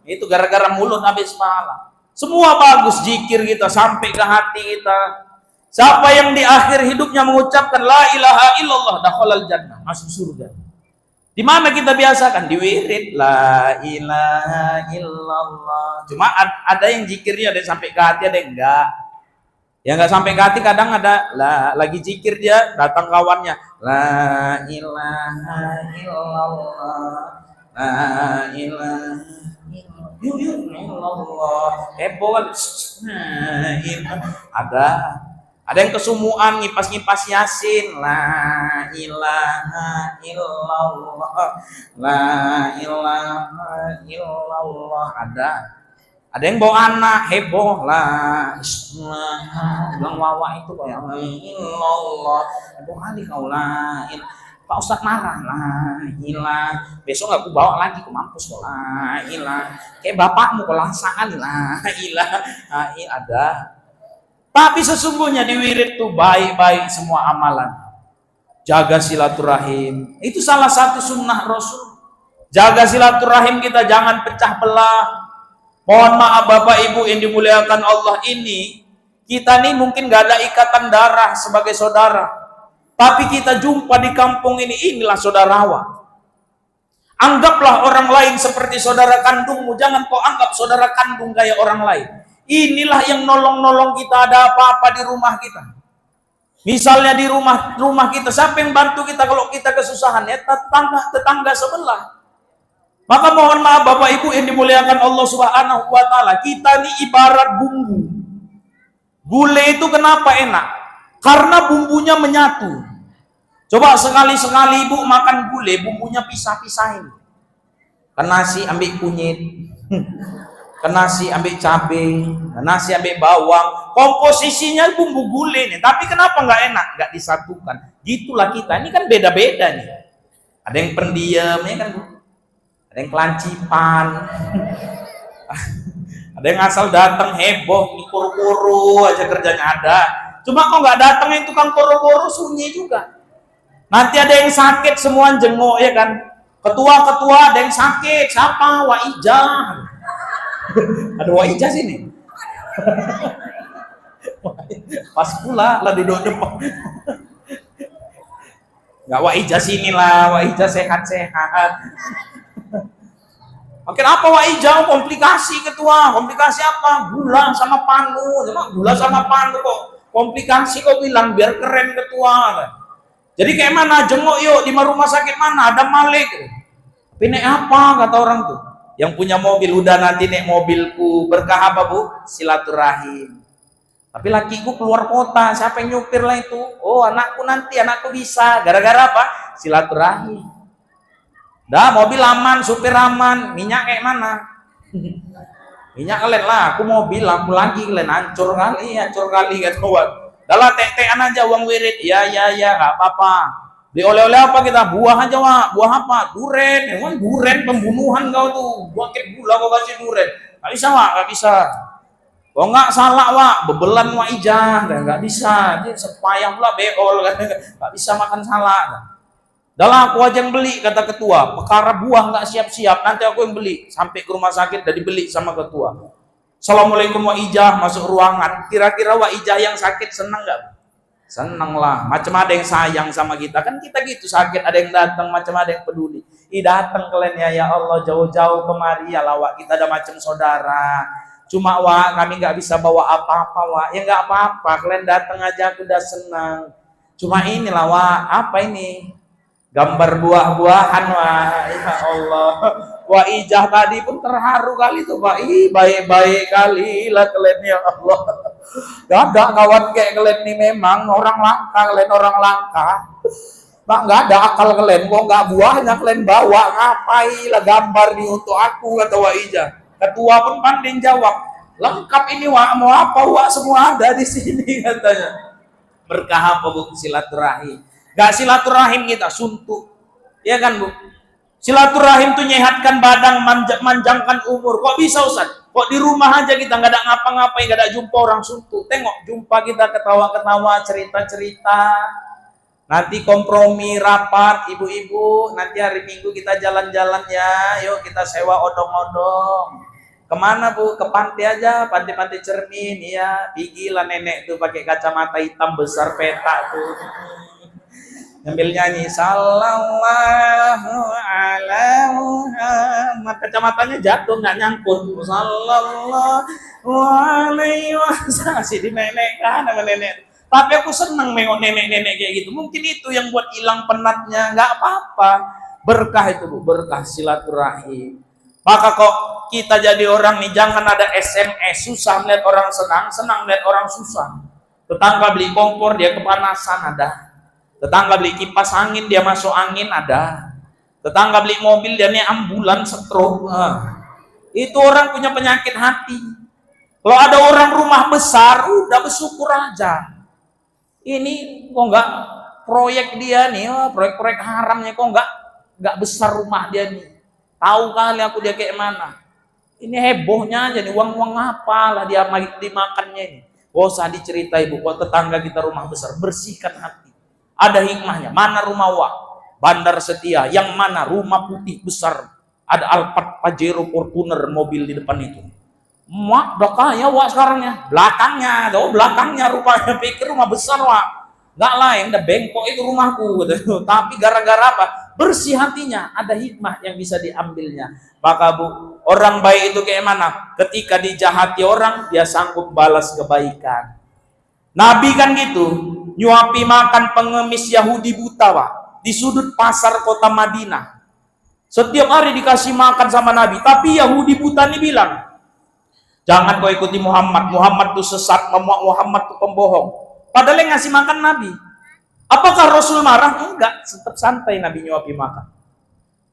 Itu gara-gara mulut habis pahala. Semua bagus zikir kita sampai ke hati kita. Siapa yang di akhir hidupnya mengucapkan la ilaha illallah dakhalal jannah, masuk surga. Di mana kita biasakan? Di wirid la ilaha illallah. Cuma ada yang zikirnya ada yang sampai ke hati, ada yang enggak. Ya nggak sampai ke hati, kadang ada lagi zikir dia datang kawannya la ilaha illallah la ilaha illallah heboh ada yang kesumuan ngipas yasin la ilaha illallah la ilaha illallah ada yang bawa anak heboh lah, bilang wawa itu kayak Allah, heboh kali kau lah, Pak Ustadz marah lah, hilang, besok nggak aku bawa lagi ke mampus kok lah, hilang, kayak bapakmu kalau sekali lah, hilang, ada. Tapi sesungguhnya di wirid tuh baik-baik semua amalan, jaga silaturahim, itu salah satu sunnah Rasul, jaga silaturahim kita jangan pecah belah. Mohon maaf Bapak Ibu yang dimuliakan Allah, ini kita nih mungkin gak ada ikatan darah sebagai saudara, tapi kita jumpa di kampung ini, inilah saudarawa. Anggaplah orang lain seperti saudara kandungmu, jangan kau anggap saudara kandung kayak orang lain. Inilah yang nolong-nolong kita ada apa-apa di rumah kita. Misalnya di rumah kita, siapa yang bantu kita kalau kita kesusahan? Ya tetangga sebelah. Maka mohon maaf Bapak Ibu yang dimuliakan Allah Subhanahu wa taala, kita ini ibarat bumbu. Gulai itu kenapa enak? Karena bumbunya menyatu. Coba sekali-sekali Ibu makan gulai, bumbunya pisah-pisahin. Ke nasi ambil kunyit, ke nasi ambil cabai, ke nasi ambil bawang. Komposisinya bumbu gulai nih, tapi kenapa nggak enak? Nggak disatukan. Gitulah kita, ini kan beda-beda nih. Ada yang pendiam, ya kan Bu? Ada yang kelancipan, ada yang asal datang heboh, kuru-kuru aja kerjanya ada. Cuma kok nggak datang itu kan kuru-kuru, sunyi juga. Nanti ada yang sakit semua jenguk ya kan. Ketua ada yang sakit, siapa? Waijah. Ada Waijah sini. Pas pula lah duduk depan. Nggak Waijah sini lah, Waijah sehat-sehat. Makin apa Waijah? Komplikasi ketua. Komplikasi apa? Gula sama panu. Gula sama panu kok komplikasi kok bilang biar keren ketua. Jadi kayak mana? Jenguk yuk di rumah sakit mana? Ada Malik. Tapi nek apa kata orang tuh? Yang punya mobil udah nanti nek mobilku berkah apa Bu? Silaturahim. Tapi lakiku keluar kota. Siapa yang nyupir lah itu? Oh anakku nanti, anakku bisa. Gara-gara apa? Silaturahim. Dah mobil aman, supir aman, minyak kayak mana? Minyak kalian lah, aku mobil, aku lagi kalian hancur kali kan kawan. Dah lah tek-tekan aja uang wirid, ya nggak apa-apa. Beli oleh-oleh apa kita? Buah aja Wak, buah apa? Duren, emang duren pembunuhan kau tuh, buah kek gula kau kasih duren. Nggak bisa Wak, nggak bisa. Kau nggak salah Wak, bebelan Waijah, nggak bisa. Dia sepayah pula beol, nggak bisa makan salak. Dalam aku aja yang beli kata ketua, perkara buah nggak siap-siap, nanti aku yang beli sampai ke rumah sakit dan dibeli sama ketua. Assalamualaikum Waijah, masuk ruangan. Kira-kira Waijah yang sakit senang nggak? Senang lah. Macam ada yang sayang sama kita kan, kita gitu sakit ada yang datang, macam ada yang peduli. Datang kalian ya Allah jauh-jauh kemari ya lawak kita ada macam saudara. Cuma Wak kami nggak bisa bawa apa-apa Wak. Ya nggak apa-apa, kalian datang aja aku udah senang. Cuma inilah Wak, apa ini? Gambar buah-buahan Wak, ya Allah. Waijah tadi pun terharu kali tuh Pak. Baik-baik kali lah kalian ya Allah. Gak ada kawan kayak kalian nih, memang orang langka kalian, orang langka. Pak nggak ada akal kalian, kok nggak buahnya kalian bawa, ngapain lah gambar nih untuk aku kata Waijah. Ketua pun pandai jawab, lengkap ini Wak, mau apa Wak, semua ada di sini katanya. Berkah apa Bu? Silaturahim. Gak silaturahim kita suntuk, ya kan Bu? Silaturahim tuh nyehatkan badan, manjangkan umur. Kok bisa Ustaz? Kok di rumah aja kita nggak ada ngapa-ngapain, nggak ada jumpa orang suntuk. Tengok, jumpa kita ketawa-ketawa, cerita-cerita. Nanti kompromi rapat, ibu-ibu. Nanti hari Minggu kita jalan-jalan ya. Yuk kita sewa odong-odong. Kemana Bu? Ke pantai aja, pantai-pantai Cermin. Iya, pigilah nenek tuh pakai kacamata hitam besar peta tuh. Sambil nyanyi sallallahu ala Muhammad, kacamatanya jatuh nggak nyangkut. Sallallahu alaihi wasallam, si di nenek kan sama nenek. Tapi aku senang nengok nenek-nenek kayak gitu. Mungkin itu yang buat hilang penatnya, nggak apa-apa. Berkah itu Bu, berkah silaturahim. Maka kok kita jadi orang nih, jangan ada SMS, susah melihat orang senang, senang melihat orang susah. Tetangga beli kompor dia kepanasan, ada. Tetangga beli kipas angin dia masuk angin, ada. Tetangga beli mobil dia nih ambulan stroke. Itu orang punya penyakit hati. Kalau ada orang rumah besar, udah bersyukur aja. Ini kok nggak proyek dia nih, proyek-proyek haramnya kok nggak besar rumah dia nih. Tahu kali aku dia kayak mana. Ini hebohnya aja nih, uang-uang apalah dia dimakannya ini. Gak usah diceritai Bu, kalau tetangga kita rumah besar, bersihkan hati. Ada hikmahnya. Mana rumah Wak? Bandar Setia. Yang mana rumah putih besar? Ada Alphard Pajero Fortuner mobil di depan itu. Wak, udah kaya Wak sekarang ya. Belakangnya, belakangnya rumahnya, pikir rumah besar Wak. Enggak lah, yang udah bengkok itu rumahku. Gitu. Tapi gara-gara apa? Bersih hatinya. Ada hikmah yang bisa diambilnya. Maka Bu, orang baik itu kayak mana? Ketika dijahati orang, dia sanggup balas kebaikan. Nabi kan gitu, nyuapi makan pengemis Yahudi buta Pak, di sudut pasar kota Madinah. Setiap hari dikasih makan sama Nabi, tapi Yahudi buta ini bilang, jangan kau ikuti Muhammad, Muhammad itu sesat, Muhammad itu pembohong. Padahal yang ngasih makan Nabi. Apakah Rasul marah? Enggak, tetap santai Nabi nyuapi makan.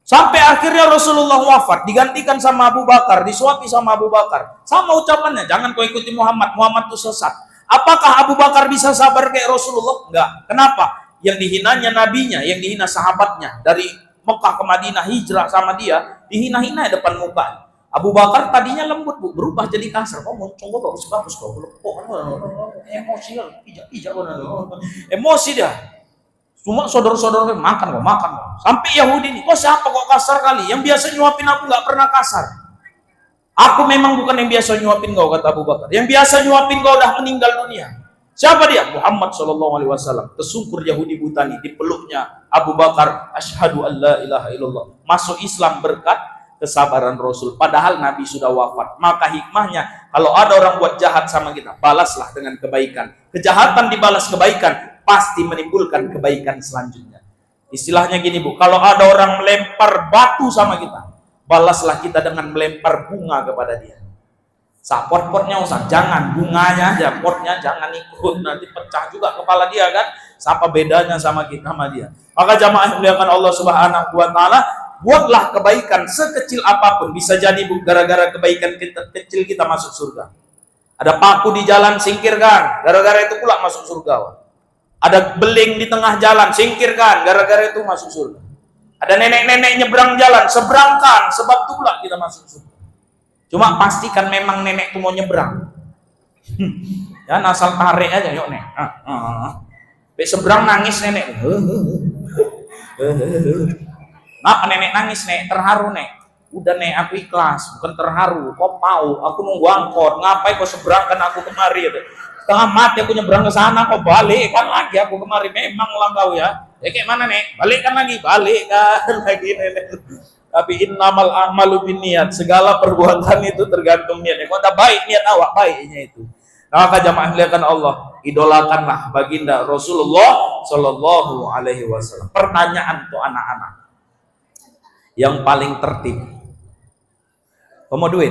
Sampai akhirnya Rasulullah wafat, digantikan sama Abu Bakar, disuapi sama Abu Bakar. Sama ucapannya, jangan kau ikuti Muhammad, Muhammad itu sesat. Apakah Abu Bakar bisa sabar kayak Rasulullah? Enggak. Kenapa? Yang dihinanya nabinya, yang dihina sahabatnya. Dari Mekah ke Madinah hijrah sama dia, dihina-hina di depan muka. Abu Bakar tadinya lembut Bu, berubah jadi kasar. Oh, coba bagus kau. Emosi, emosi dia. Cuma saudara-saudara makan kok. Sampai Yahudi ini, kok siapa kok kasar kali? Yang biasa nyuapin aku nggak pernah kasar. Aku memang bukan yang biasa nyuapin kau, kata Abu Bakar. Yang biasa nyuapin kau udah meninggal dunia. Siapa dia? Muhammad SAW. Tersungkur Yahudi buta ini, dipeluknya Abu Bakar. Asyhadu an la ilaha illallah. Masuk Islam berkat kesabaran Rasul. Padahal Nabi sudah wafat. Maka hikmahnya, kalau ada orang buat jahat sama kita, balaslah dengan kebaikan. Kejahatan dibalas kebaikan, pasti menimbulkan kebaikan selanjutnya. Istilahnya gini Bu, kalau ada orang melempar batu sama kita, balaslah kita dengan melempar bunga kepada dia. Pot-potnya usah, jangan bunganya aja, potnya jangan ikut, nanti pecah juga kepala dia kan. Apa bedanya sama kita sama dia? Maka jamaah yang muliakan Allah Subhanahu wa taala, buatlah kebaikan sekecil apapun. Bisa jadi Bu, gara-gara kebaikan kecil kita masuk surga. Ada paku di jalan, singkirkan, gara-gara itu pula masuk surga. Ada beling di tengah jalan, singkirkan, gara-gara itu masuk surga. Ada nenek-nenek nyebrang jalan, seberangkan, sebab itulah kita masuk surga. Cuma pastikan memang nenek itu mau nyebrang. Ya, asal tarik aja, yuk nek. Seberang nangis nenek. Nah, nenek nangis nek, terharu nek. Udah nek, aku ikhlas, bukan terharu. Kok mau? Aku nunggu angkot. Ngapain kau seberangkan aku kemari? Setengah mati aku nyebrang ke sana, kok balik kan lagi aku kemari. Memang lah kau ya. Ya kayak mana nek? Balikkan lagi lagi nenek. Tapi innamal a'malu binniyat, segala perbuatan itu tergantung niatnya. Kalau tak baik niat awak, baiknya itu. Maka jamaah muliakan Allah, idolakanlah baginda Rasulullah Shallallahu Alaihi Wasallam. Pertanyaan tuh anak-anak, yang paling tertib, kau mau duit?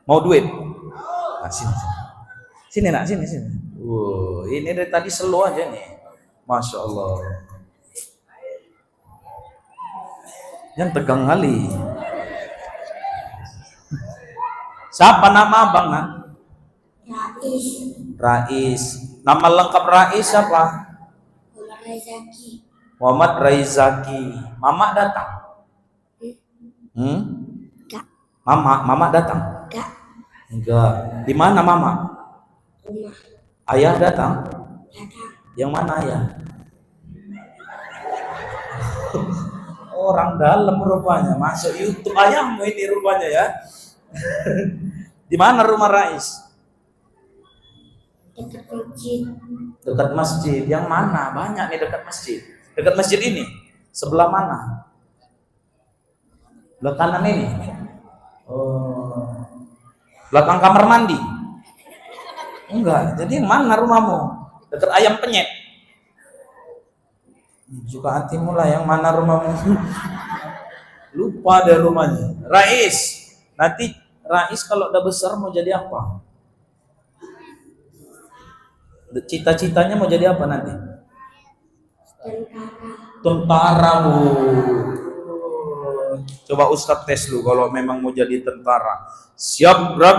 Mau duit? Nah, sini nak, sini. Ini dari tadi selo aja nih, masya Allah. Yang tegang kali. Siapa nama abang nak? Rais. Nama lengkap Rais siapa? Muhammad Raizaki. Mama datang? Mama datang? Enggak. Di mana mama? Rumah. Ayah datang? Datang. Yang mana ayah? Orang dalam rupanya. Masuk YouTube ayahmu ini rupanya ya. Di mana rumah Rais? Dekat masjid. Dekat masjid. Yang mana? Banyak nih dekat masjid. Dekat masjid ini? Sebelah mana? Sebelah kanan ini? Oh. Belakang kamar mandi? Enggak. Jadi yang mana rumahmu? Dekat ayam penyet? Suka hatimu lah, yang mana rumahmu? Lupa deh rumahnya. Rais. Nanti Rais kalau udah besar mau jadi apa? Cita-citanya mau jadi apa nanti? Tentara. Bu. Coba Ustadz tes lu kalau memang mau jadi tentara. Siap, gerak.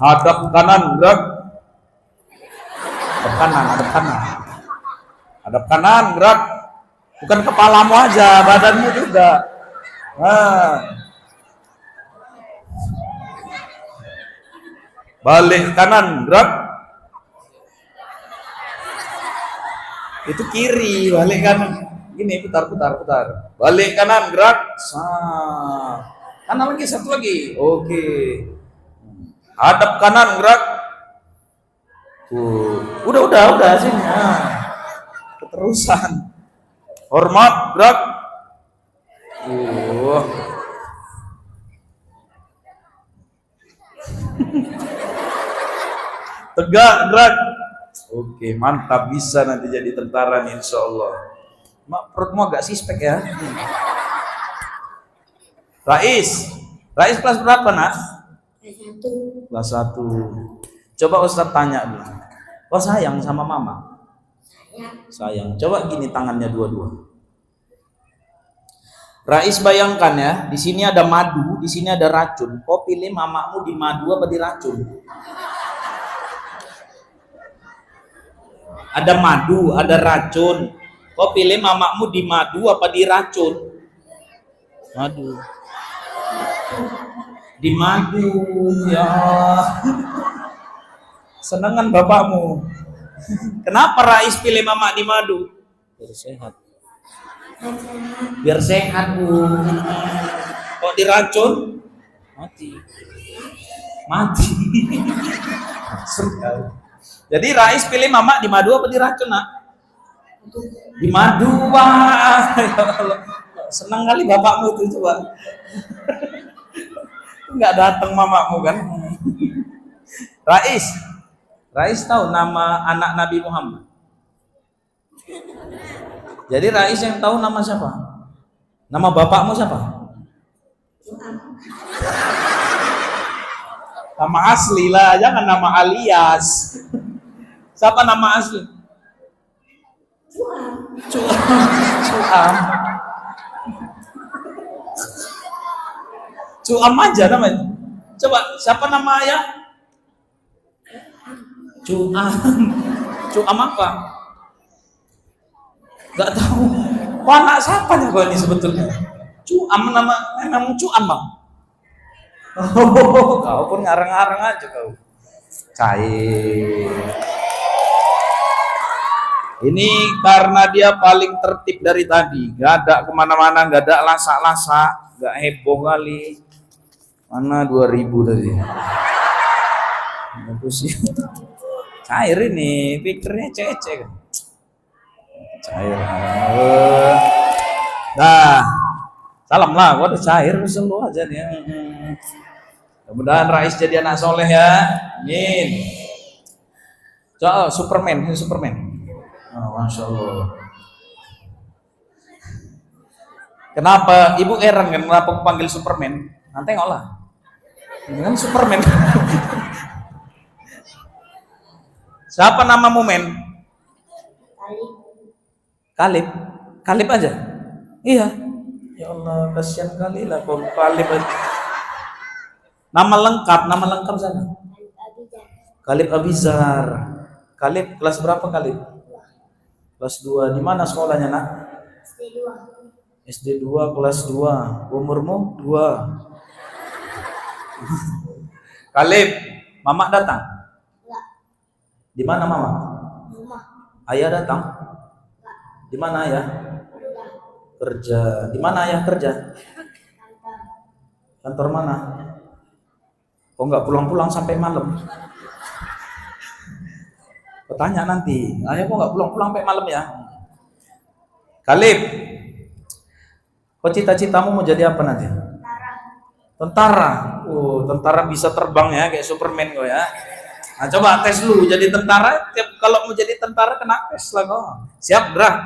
Hadap kanan, gerak. Hadap kanan, hadap kanan. Hadap kanan, gerak. Bukan kepalamu aja, badanmu juga. Nah. Balik kanan, gerak. Itu kiri, balik kanan. Gini, putar. Balik kanan, gerak. Sah. Kanan lagi, satu lagi. Oke. Hadap kanan, gerak. Udah sini. Nah. Keterusan. Hormat, gerak. Tegak, gerak. Oke, mantap, bisa nanti jadi tentara nih insya Allah. Perutmu agak sispek ya. Rais kelas berapa nak? Kelas 1. Coba Ustadz tanya dulu. Oh sayang sama mama? Sayang. Coba gini tangannya dua-dua. Rais bayangkan ya, di sini ada madu, di sini ada racun. Kau pilih mamamu di madu apa di racun? Ada madu, ada racun. Kau pilih mamamu di madu apa di racun? Madu. Di madu, ya. Senengan bapakmu. Kenapa Rais pilih mama di madu? Biar sehat. Biar sehat, Bu. Kok di racun? Mati. Jadi Rais pilih mama di madu apa di racun, nak? Di madu, wah. Senang kali bapakmu itu, coba. Enggak datang mamamu kan? Rais tahu nama anak Nabi Muhammad? Jadi Rais yang tahu nama siapa? Nama bapakmu siapa? Nama asli lah, jangan nama alias. Siapa nama asli? Cuam. Cuam aja namanya. Coba siapa nama ayah? Cuam apa? Gak tahu. Kok anak siapa nih kau ini sebetulnya? Cuam memang Cuam bang. Oh, kau pun ngarang-ngarang aja kau. Cair. Ini karena dia paling tertib dari tadi. Gak ada kemana-mana, gak ada lasak-lasak, gak heboh kali. Mana 2000 tadi? Cair ini, pikirnya cece kan. Cair. Nah, salam lah, gua udah cair, selalu aja nih. Mudah-mudahan Rais jadi anak soleh ya. Amin. Coba Superman. Oh, Masya Allah. Kenapa ibu heran kan kenapa aku panggil Superman? Nanti ngolah. Ini kan Superman. Siapa namamu, men? Kalib aja. Iya. Ya Allah, kasihan kali lah kalau Kalib aja. Nama lengkap sana. Kalib Abizar. Kalib kelas berapa Kalib? Kelas 2. Di mana sekolahnya, nak? SD 2 kelas 2. Umurmu 2. Kalib, Mama datang? Enggak. Di mana Mama? Rumah. Ayah datang? Enggak. Di mana Ayah? Kerja. Kerja. Di mana Ayah kerja? Kantor. Kantor mana? Kok nggak pulang-pulang sampai malam? Bertanya nanti, Ayah kok nggak pulang-pulang sampai malam ya? Kalib, kok cita-citamu mau jadi apa nanti? Tentara. Tentara. Oh, tentara bisa terbang ya kayak Superman kok ya. Nah, coba tes lu jadi tentara. Kalau mau jadi tentara kena tes lah kok. Siap, gerak.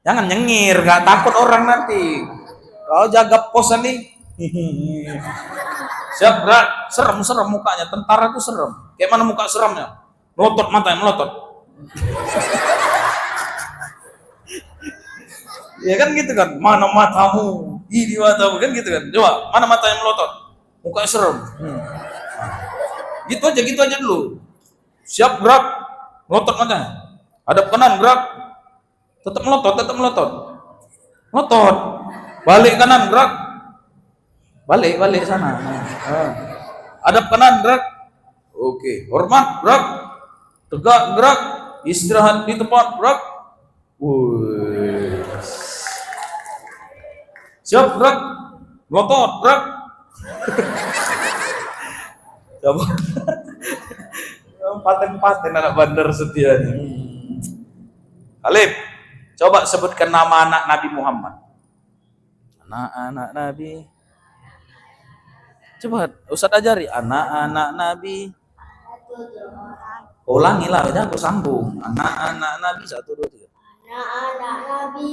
Jangan nyengir, gak takut orang nanti. Kau jaga pos nih. Siap, gerak. Serem mukanya. Tentara tuh serem. Kayak mana muka seremnya? Melotot matanya, melotot. Ya kan gitu kan, mana matamu, ini matamu kan gitu kan. Coba, mana mata yang melotot, muka serem. Gitu aja dulu. Siap, gerak, melotot matanya. Hadap kanan, gerak, tetap melotot, melotot. Balik kanan, gerak, balik sana. Hadap kanan, gerak. Oke, hormat, gerak, tegak, gerak, istirahat di tempat, gerak. Wuih. Siap, gerak, melotot, gerak. Coba. Paten anak bandar setia nih. Alif, coba sebutkan nama anak Nabi Muhammad. Anak-anak Nabi. Coba Ustaz ajari anak-anak Nabi. Ulangilah, jangan aku sambung. Anak-anak Nabi 1, 2, 3. Anak-anak Nabi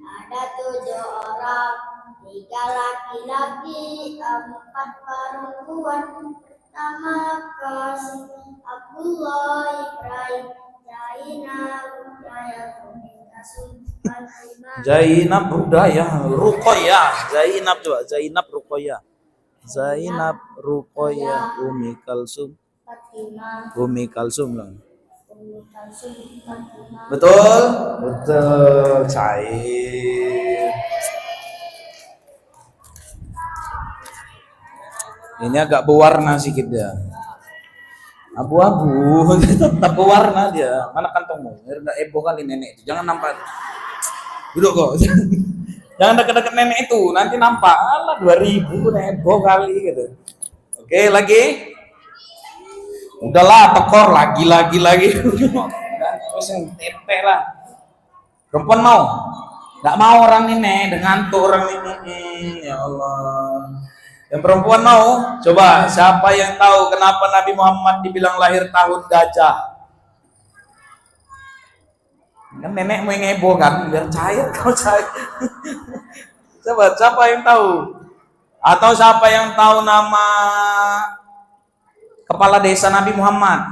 ada 7 orang, 3 laki-laki, 4 perempuan. Pertama Qasim, Abdullah, Ibrahim, Zainab, Rudayah, Ruqayyah. Zainab coba, Zainab, Ruqayyah. Zainab, Ruqayyah, Umi Kalsum. Umi Kalsum lah. Betul? Betul, cair. Ini agak berwarna sedikit dia. Abu-abu, tetap berwarna dia. Mana kantongmu? Enggak heboh kali nenek itu. Jangan nampak. Duduk kok. Jangan dekat-dekat nenek itu, nanti nampak. Alah 2000 heboh kali gitu. Oke, lagi. Udahlah, tekor lagi. Terus yang tepe lah. Perempuan mau? Nggak mau orang ini, dengan tuh orang ini. Ya Allah. Yang perempuan mau? Coba, siapa yang tahu kenapa Nabi Muhammad dibilang lahir tahun gajah? Kan nenek mau ngebo kan, biar cair kau cair. Coba, siapa yang tahu? Atau siapa yang tahu nama kepala desa Nabi Muhammad?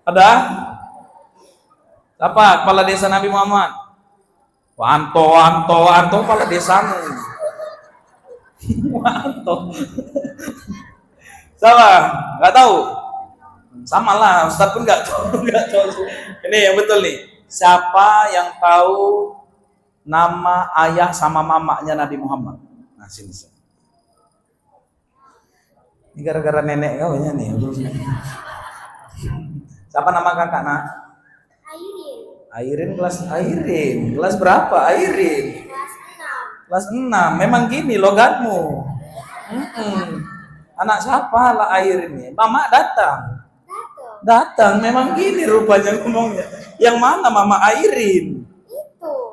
Ada? Siapa kepala desa Nabi Muhammad? Wanto kepala desamu. Wanto. Sama? Nggak tahu? Sama lah, Ustaz pun nggak tahu. Ini yang betul nih. Siapa yang tahu nama ayah sama mamanya Nabi Muhammad? Nah, sini. Ini gara-gara nenek kau nih. Siapa nama kakak nak? Airin kelas berapa Airin? Kelas 6. Memang gini logatmu. Anak siapa lah Airin ini? Mama datang memang gini rupanya ngomongnya. Yang mana Mama Airin?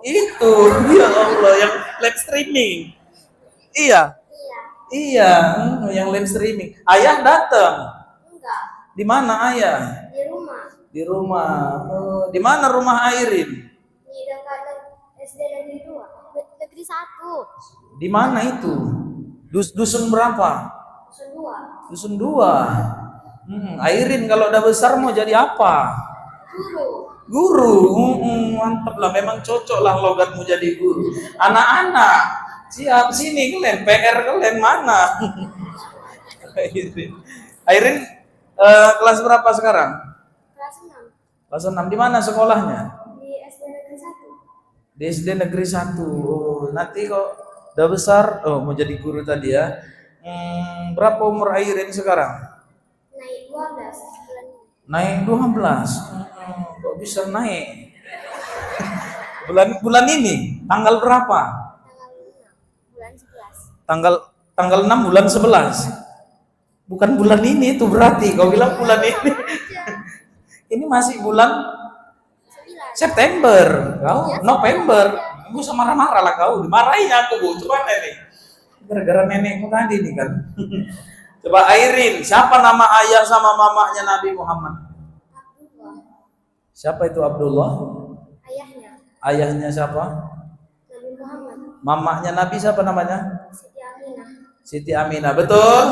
Itu ya Allah yang live streaming. Iya, yang live streaming. Ayah datang? Enggak. Di mana ayah? Di rumah. Di mana rumah Airin? Di dekat SD Negeri 2. Negeri 1. Di mana itu? Dusun berapa? Dusun 2. Airin kalau udah besar mau jadi apa? Guru. Mantap lah, memang cocok lah logatmu jadi guru. Anak-anak, siap sini kalian, PR kalian mana? Airin kelas berapa sekarang? Kelas 6. Kelas 6. Di mana sekolahnya? Di SD Negeri negeri 1. Di SD negeri 1. Oh, nanti kok udah besar, mau jadi guru tadi ya. Berapa umur Airin sekarang? Naik 12 bulan ini. Naik 12. Kok bisa naik? Bulan ini tanggal berapa? Tanggal 6 bulan 11. Tanggal 6 bulan 11. Bukan bulan ini itu berarti kau bilang bulan ini. Ini masih bulan 9. September, kau Iya, November. September. Gue sama marah-marah lah kau, dimarahin aku bu, coba nenek. Gara-gara nenekmu tadi nih kan. Coba Airin, siapa nama ayah sama mamanya Nabi Muhammad? Abdullah. Siapa itu Abdullah? Ayahnya Ayahnya siapa? Nabi Muhammad. Mamanya Nabi siapa namanya? Siti Aminah. Siti Aminah, betul?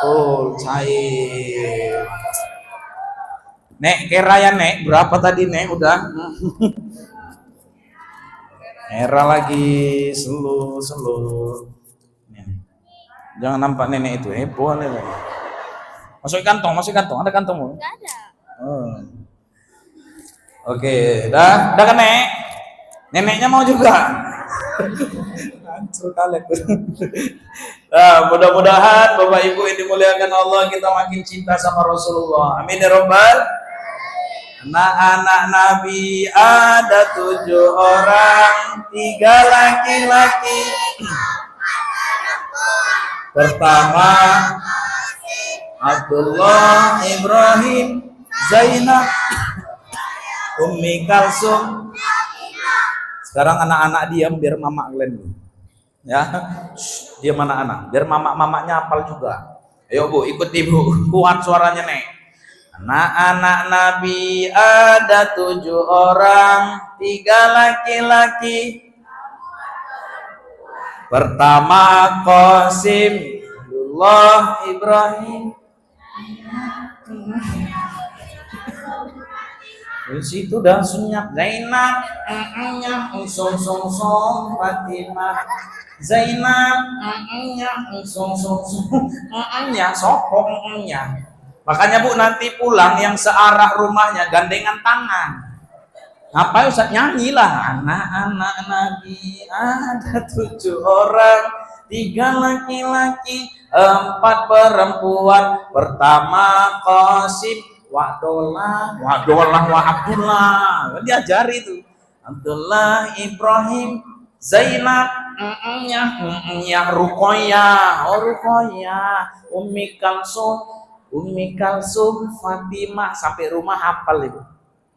Betul, cair. Nek, kera ya Nek, berapa tadi Nek? Udah? Era lagi, selu. Jangan nampak nenek itu, heboh nenek. Masuk kantong, ada kantongmu? Enggak ada. Oh. Oke, dah kan Nek? Neneknya mau juga? Hancur kali. Nah, mudah-mudahan Bapak Ibu yang dimuliakan Allah, kita makin cinta sama Rasulullah. Amin ya Rabbal. Anak-anak Nabi ada 7 orang, 3 laki-laki. Pertama Abdullah, Ibrahim, Zainab, Ummi Kalsum. Sekarang anak-anak diam biar mama kalian. Ya, diam anak-anak, biar mama-mamanya hafal juga. Ayo Bu, ikut Ibu, kuat suaranya Nek. Anak-anak Nabi ada 7 orang, 3 laki-laki. Pertama Qasim, Abdullah, Ibrahim. Di situ dah senyap. Zainab, song Fatimah. Zainab, song sokongnya. Makanya Bu nanti pulang yang searah rumahnya gandengan tangan. Apa Ustaz nyanyi lah. Anak-anak Nabi ada 7 orang, 3 laki-laki, 4 perempuan. Pertama Qasim, wa Abdullah. Diajari itu. Abdullah, Ibrahim, Zainab, Ruqayyah, Ummi Kalsum, Fatimah, sampai rumah hafal itu.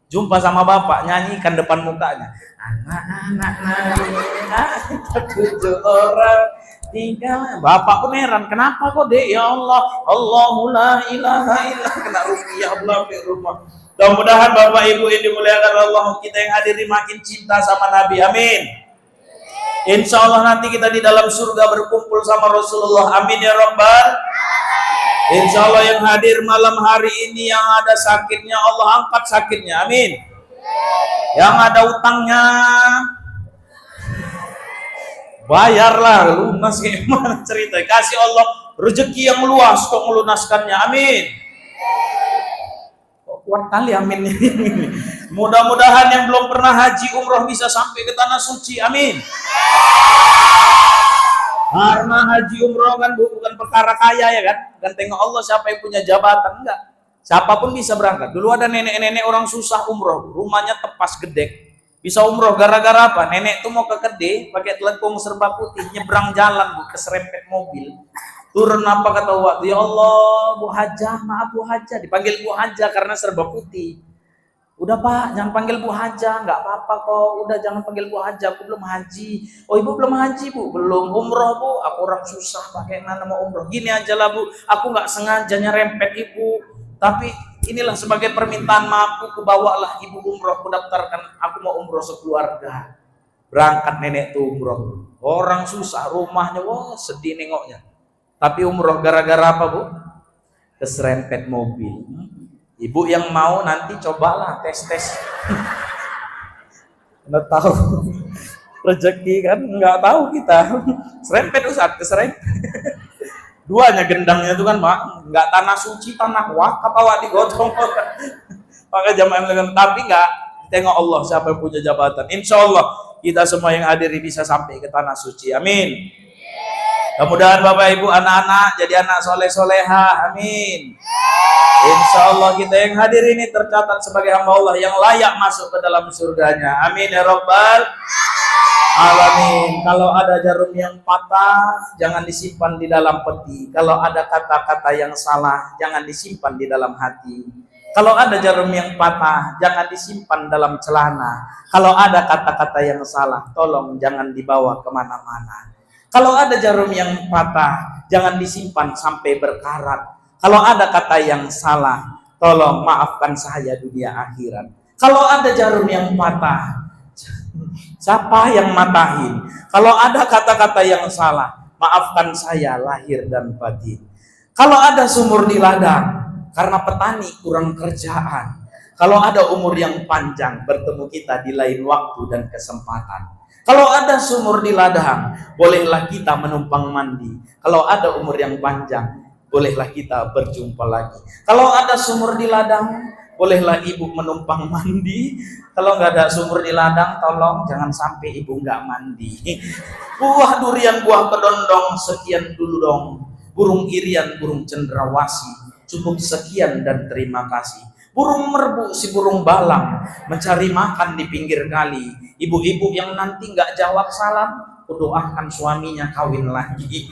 Jumpa sama bapak, nyanyikan depan mukanya. Anak-anak Nabi ada 7 orang, 3. Bapak pun heran, kenapa kok Dek? Ya Allah, Allahu la ilaha illallah, kena ruqyah belum di rumah. Mudah-mudahan Bapak Ibu yang dimuliakan Allah, kita yang hadir makin cinta sama Nabi. Amin. Insya Allah nanti kita di dalam surga berkumpul sama Rasulullah. Amin ya Rabbal. Insya Allah yang hadir malam hari ini yang ada sakitnya, Allah angkat sakitnya. Amin. Yang ada utangnya, bayarlah, lunas gimana cerita. Kasih Allah rezeki yang luas untuk melunaskannya. Amin. Kok kuat kali amin. Mudah-mudahan yang belum pernah haji umroh bisa sampai ke tanah suci. Amin. Karena haji umroh kan bukan perkara kaya ya kan. Kan tengok Allah siapa yang punya jabatan, enggak. Siapapun bisa berangkat. Dulu ada nenek-nenek orang susah umroh, rumahnya tepas gede. Bisa umroh gara-gara apa? Nenek tuh mau ke Kedai pakai telekung serba putih, nyebrang jalan Bu, keserempet mobil. Turun apa kata waktu, ya Allah Bu Hajah, maaf Bu Hajah. Dipanggil Bu Hajah karena serba putih. Udah Pak, jangan panggil Bu Hajah, nggak apa-apa kok. Udah jangan panggil Bu Hajah, aku belum haji. Oh Ibu belum haji Bu? Belum. Umroh Bu? Aku orang susah pakai nama umroh. Gini aja lah Bu, aku nggak sengaja nyerempet Ibu. Tapi inilah sebagai permintaan maaf, aku bawalah Ibu umroh, aku daftarkan, aku mau umroh sekeluarga. Berangkat nenek tuh umroh. Orang susah, rumahnya, wah sedih nengoknya. Tapi umroh gara-gara apa Bu? Keserempet mobil. Ibu yang mau nanti cobalah tes. Nggak tahu rezeki kan, nggak tahu kita. Serempet Ustaz, keserempet. Duanya gendangnya itu kan Pak, nggak tanah suci, tanah wakaf awak digotong. Pakai jamaah, tapi nggak Tengok Allah siapa yang punya jabatan. Insya Allah kita semua yang hadir bisa sampai ke tanah suci. Amin. Mudah-mudahan Bapak Ibu anak-anak jadi anak soleh-soleha. Amin. Insya Allah kita yang hadir ini tercatat sebagai hamba Allah yang layak masuk ke dalam surganya. Amin ya Rabbal alamin. Kalau ada jarum yang patah, jangan disimpan di dalam peti. Kalau ada kata-kata yang salah, jangan disimpan di dalam hati. Kalau ada jarum yang patah, jangan disimpan dalam celana. Kalau ada kata-kata yang salah, tolong jangan dibawa kemana-mana. Kalau ada jarum yang patah, jangan disimpan sampai berkarat. Kalau ada kata yang salah, tolong maafkan saya dunia akhirat. Kalau ada jarum yang patah, siapa yang matahin? Kalau ada kata-kata yang salah, maafkan saya lahir dan batin. Kalau ada sumur di ladang, karena petani kurang kerjaan. Kalau ada umur yang panjang, bertemu kita di lain waktu dan kesempatan. Kalau ada sumur di ladang, bolehlah kita menumpang mandi. Kalau ada umur yang panjang, bolehlah kita berjumpa lagi. Kalau ada sumur di ladang, bolehlah ibu menumpang mandi. Kalau nggak ada sumur di ladang, tolong jangan sampai ibu nggak mandi. Buah durian, buah kedondong, sekian dulu dong. Burung irian, burung cendrawasih, cukup sekian dan terima kasih. Burung merbu, si burung balang, mencari makan di pinggir kali. Ibu-ibu yang nanti nggak jawab salam, kudoakan suaminya kawin lagi.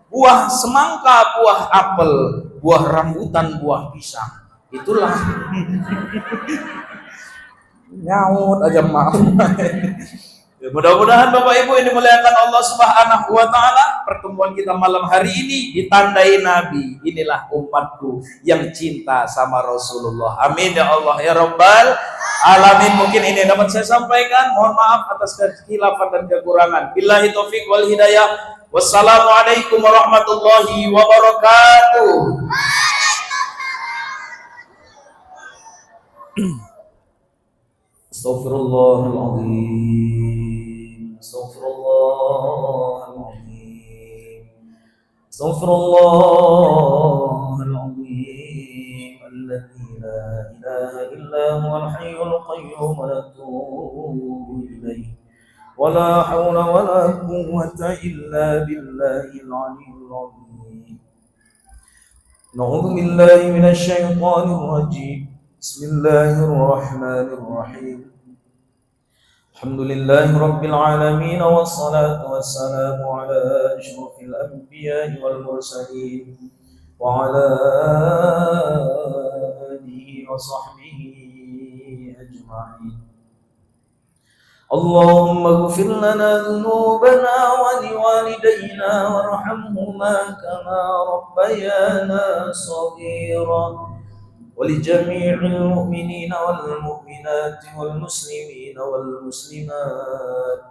Buah semangka, buah apel, buah rambutan, buah pisang. Itulah nyaut aja maaf. Mudah-mudahan Bapak Ibu ini dimuliakan Allah Subhanahu wa taala. Pertemuan kita malam hari ini ditandai Nabi. Inilah umatku yang cinta sama Rasulullah. Amin ya Allah ya Rabbal alamin. Mungkin ini dapat saya sampaikan. Mohon maaf atas kekhilafan dan kekurangan. Billahi taufik wal hidayah. Wassalamualaikum warahmatullahi wabarakatuh. Astaghfirullahaladzim. Astaghfirullahaladzim. Astaghfirullahaladzim. Alladzi la ilaha illa huwal hayyul qayyum wa natubu ilaih. Wa la hawla wa la quwwata illa billahil aliyyil azim. Na'udzu billahi minasy syaithanir rajim. Bismillahirrahmanirrahim. Alhamdulillahi rabbil alamin wassalatu wassalamu ala asyrafil anbiya'i wal mursalin wa ala alihi wa sahbihi ajma'in. Allahumma ighfir lana dhunubana wa liwalidayna warhamhuma kama rabbayana shaghira. ولجميع المؤمنين والمؤمنات والمسلمين والمسلمات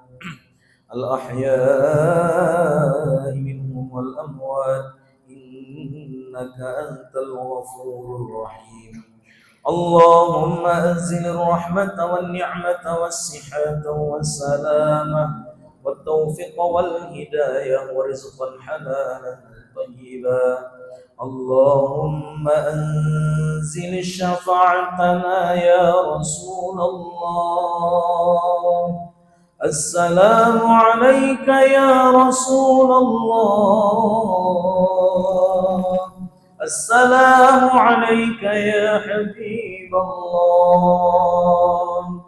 الأحياء منهم والأموات إنك أنت الغفور الرحيم. اللهم أنزل الرحمة والنعمة والصحة والسلامة والتوفيق والهداية ورزقا حلالا طيبا. اللهم أنزل شفاعتنا يا رسول الله. السلام عليك يا رسول الله. السلام عليك يا حبيب الله.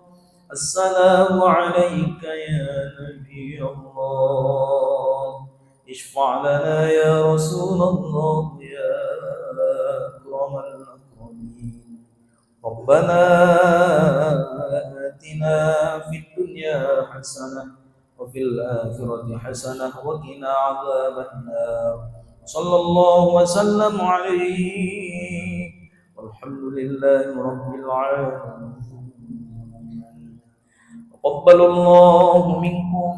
السلام عليك يا نبي الله. اشفع لنا يا رسول الله يا أكرم الأكرمين. ربنا آتنا في الدنيا حسنة وفي الآخرة حسنة وقنا عذاب النار. صلى الله وسلم عليه والحمد لله رب العالمين. تقبل الله منكم